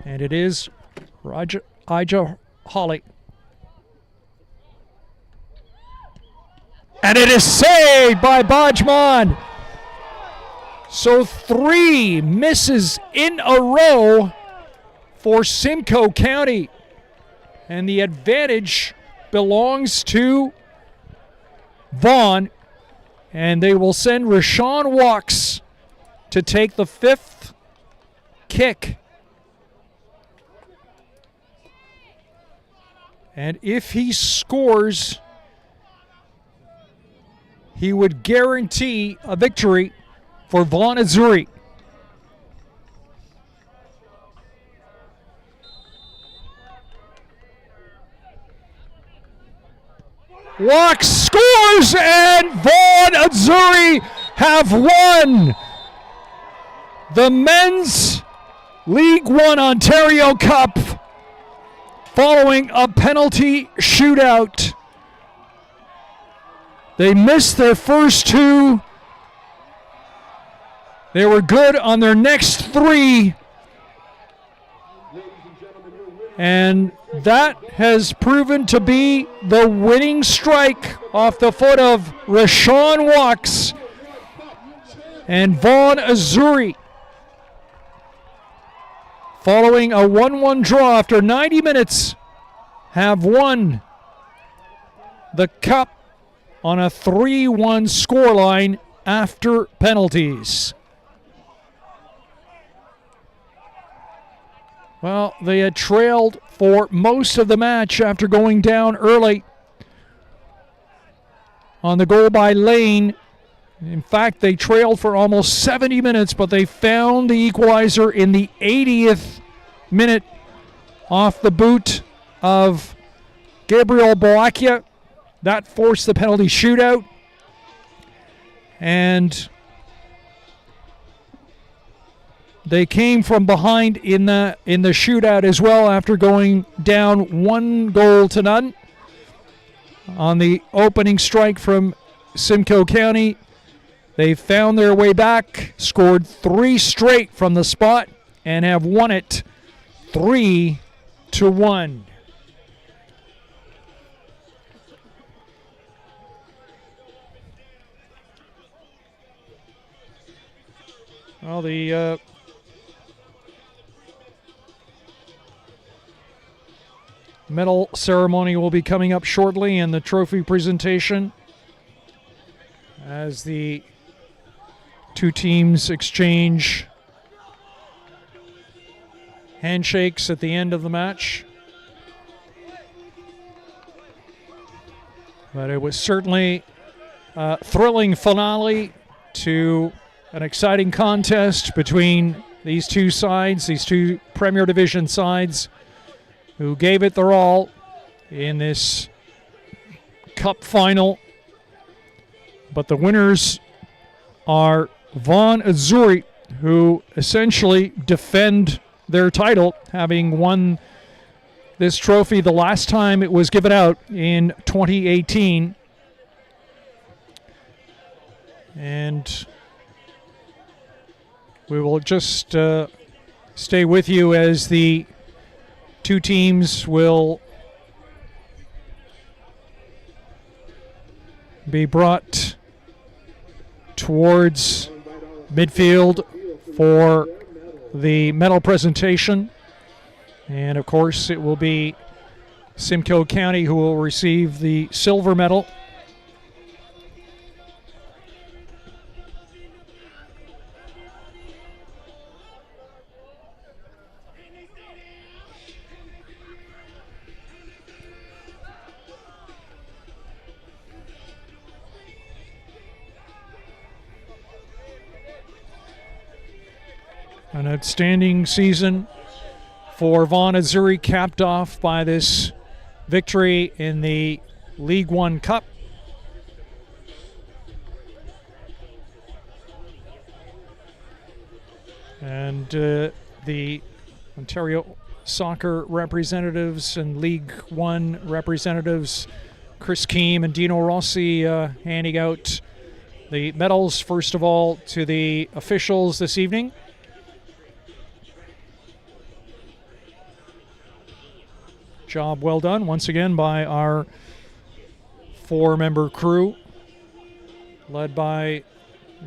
and it is Ija Holly. And it is saved by Bajman. So 3 misses in a row for Simcoe County. And the advantage belongs to Vaughan. And they will send Rashawn Walks to take the 5th kick. And if he scores, he would guarantee a victory for Vaughan Azzurri. Walks scores, and Vaughan Azzurri have won the Men's League One Ontario Cup following a penalty shootout. They missed their first 2. They were good on their next 3. And that has proven to be the winning strike off the foot of Rashawn Walks. And Vaughan Azzurri, following a 1-1 draw after 90 minutes, have won the cup on a 3-1 scoreline after penalties. Well, they had trailed for most of the match after going down early on the goal by Lane, In fact, they trailed for almost 70 minutes, but they found the equalizer in the 80th minute off the boot of Gabriel Boakia. That forced the penalty shootout. And they came from behind in the shootout as well after going down 1-0 on the opening strike from Simcoe County. They found their way back, scored 3 straight from the spot, and have won it 3-1. Well, the medal ceremony will be coming up shortly, and the trophy presentation as the two teams exchange handshakes at the end of the match. But it was certainly a thrilling finale to an exciting contest between these two sides, these two Premier Division sides, who gave it their all in this cup final. But the winners are Vaughan Azzurri, who essentially defend their title, having won this trophy the last time it was given out in 2018. And we will just stay with you as the two teams will be brought towards midfield for the medal presentation. And of course it will be Simcoe County who will receive the silver medal. An outstanding season for Vaughan Azzurri, capped off by this victory in the League One Cup. And the Ontario Soccer representatives and League One representatives, Chris Keem and Dino Rossi, handing out the medals, first of all, to the officials this evening. Job well done once again by our 4-member crew, led by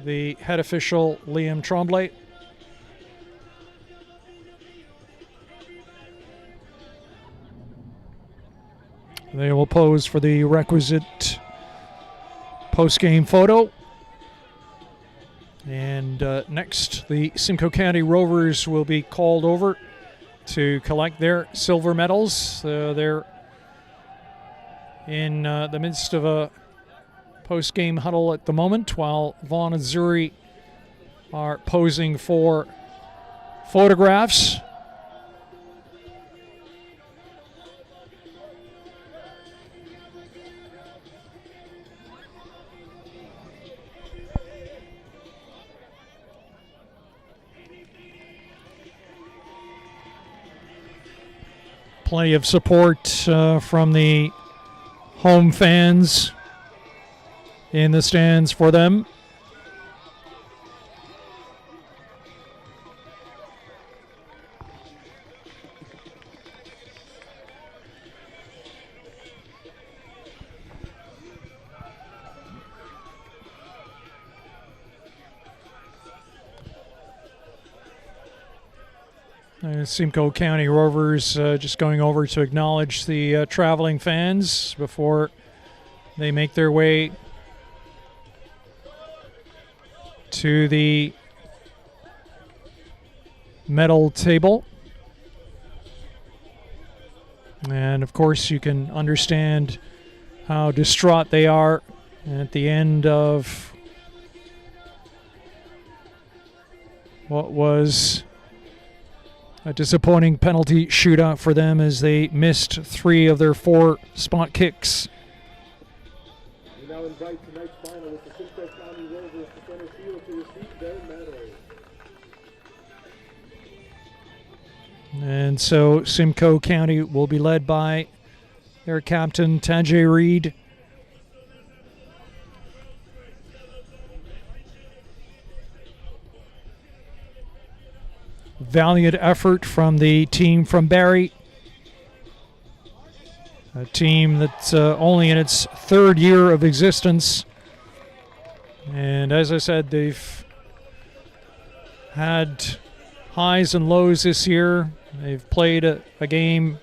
the head official Liam Tremblay. They will pose for the requisite post-game photo. And next, the Simcoe County Rovers will be called over to collect their silver medals. They're in the midst of a post-game huddle at the moment, while Vaughan Azzurri are posing for photographs. Plenty of support from the home fans in the stands for them. Simcoe County Rovers just going over to acknowledge the traveling fans before they make their way to the medal table. And of course you can understand how distraught they are at the end of what was a disappointing penalty shootout for them as they missed 3 of their 4 spot kicks. We now invite tonight's final with the Simcoe County Rovers to center field to receive their medal. And so Simcoe County will be led by their captain, Tajay Reed. Valiant effort from the team from Barrie. A team that's only in its 3rd year of existence. And as I said, they've had highs and lows this year. They've played a game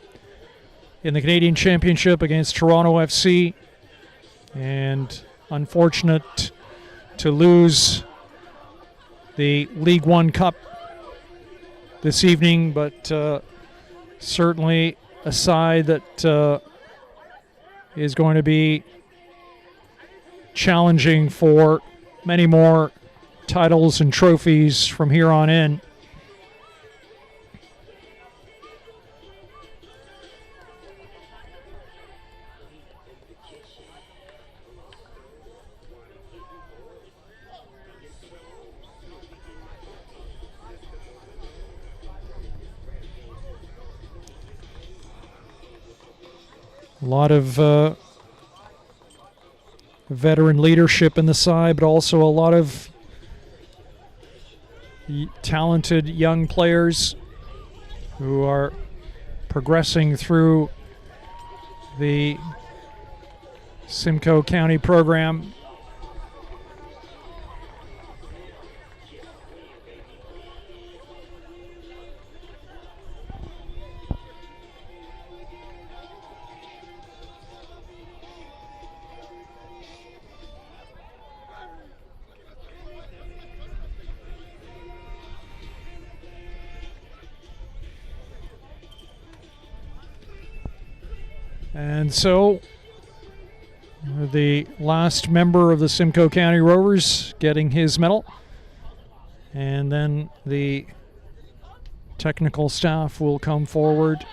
in the Canadian Championship against Toronto FC. And unfortunate to lose the League One Cup this evening, but certainly a side that is going to be challenging for many more titles and trophies from here on in. A lot of veteran leadership in the side, but also a lot of talented young players who are progressing through the Simcoe County program. And so the last member of the Simcoe County Rovers getting his medal. And then the technical staff will come forward.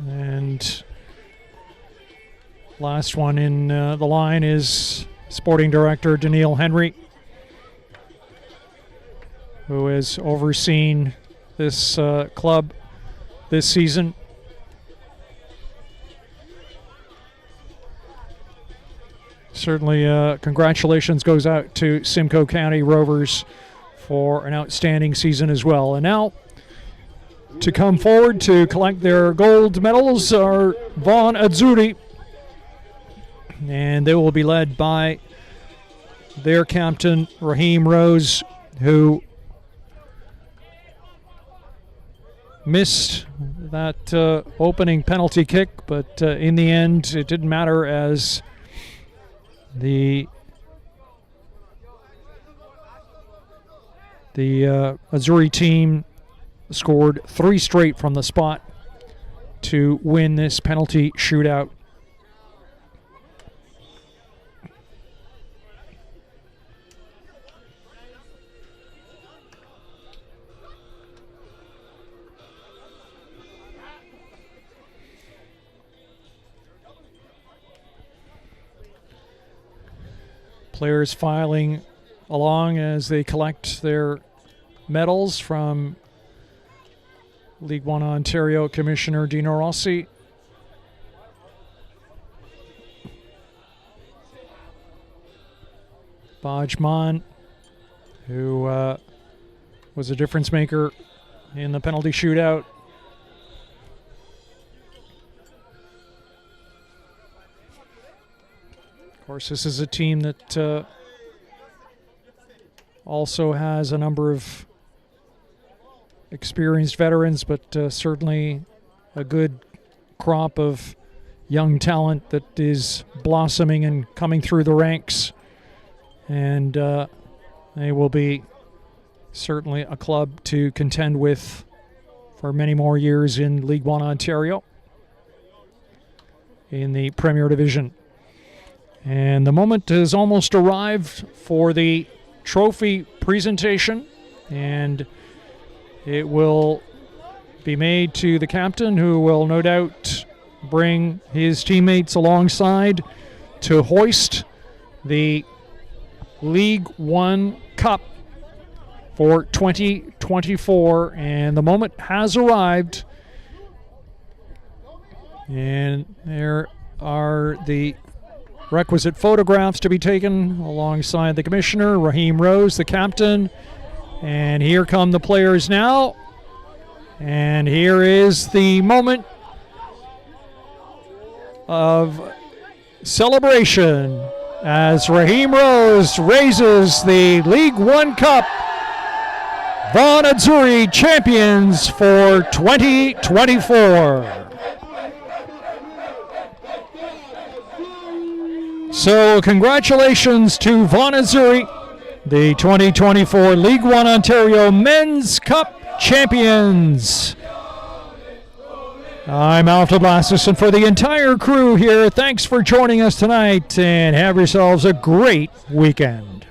And last one in the line is Sporting Director Daniil Henry, who has overseen this club this season. Certainly congratulations goes out to Simcoe County Rovers for an outstanding season as well. And now to come forward to collect their gold medals are Vaughan Azzurri, and they will be led by their captain, Raheem Rose, who missed that opening penalty kick, but in the end it didn't matter as the Azzurri team scored 3 straight from the spot to win this penalty shootout. Players filing along as they collect their medals from League One Ontario Commissioner Dino Rossi. Bajman, who was a difference maker in the penalty shootout. Of course, this is a team that also has a number of experienced veterans, but certainly a good crop of young talent that is blossoming and coming through the ranks. And they will be certainly a club to contend with for many more years in League One Ontario in the Premier Division. And the moment has almost arrived for the trophy presentation, and it will be made to the captain, who will no doubt bring his teammates alongside to hoist the League One Cup for 2024. And the moment has arrived, and there are the requisite photographs to be taken alongside the commissioner, Raheem Rose, the captain. And here come the players now. And here is the moment of celebration as Raheem Rose raises the League One Cup. Vaughan Azzurri champions for 2024. So congratulations to Vaughan Azzurri, the 2024 League One Ontario Men's Cup champions. I'm Alto Blastus, and for the entire crew here, thanks for joining us tonight, and have yourselves a great weekend.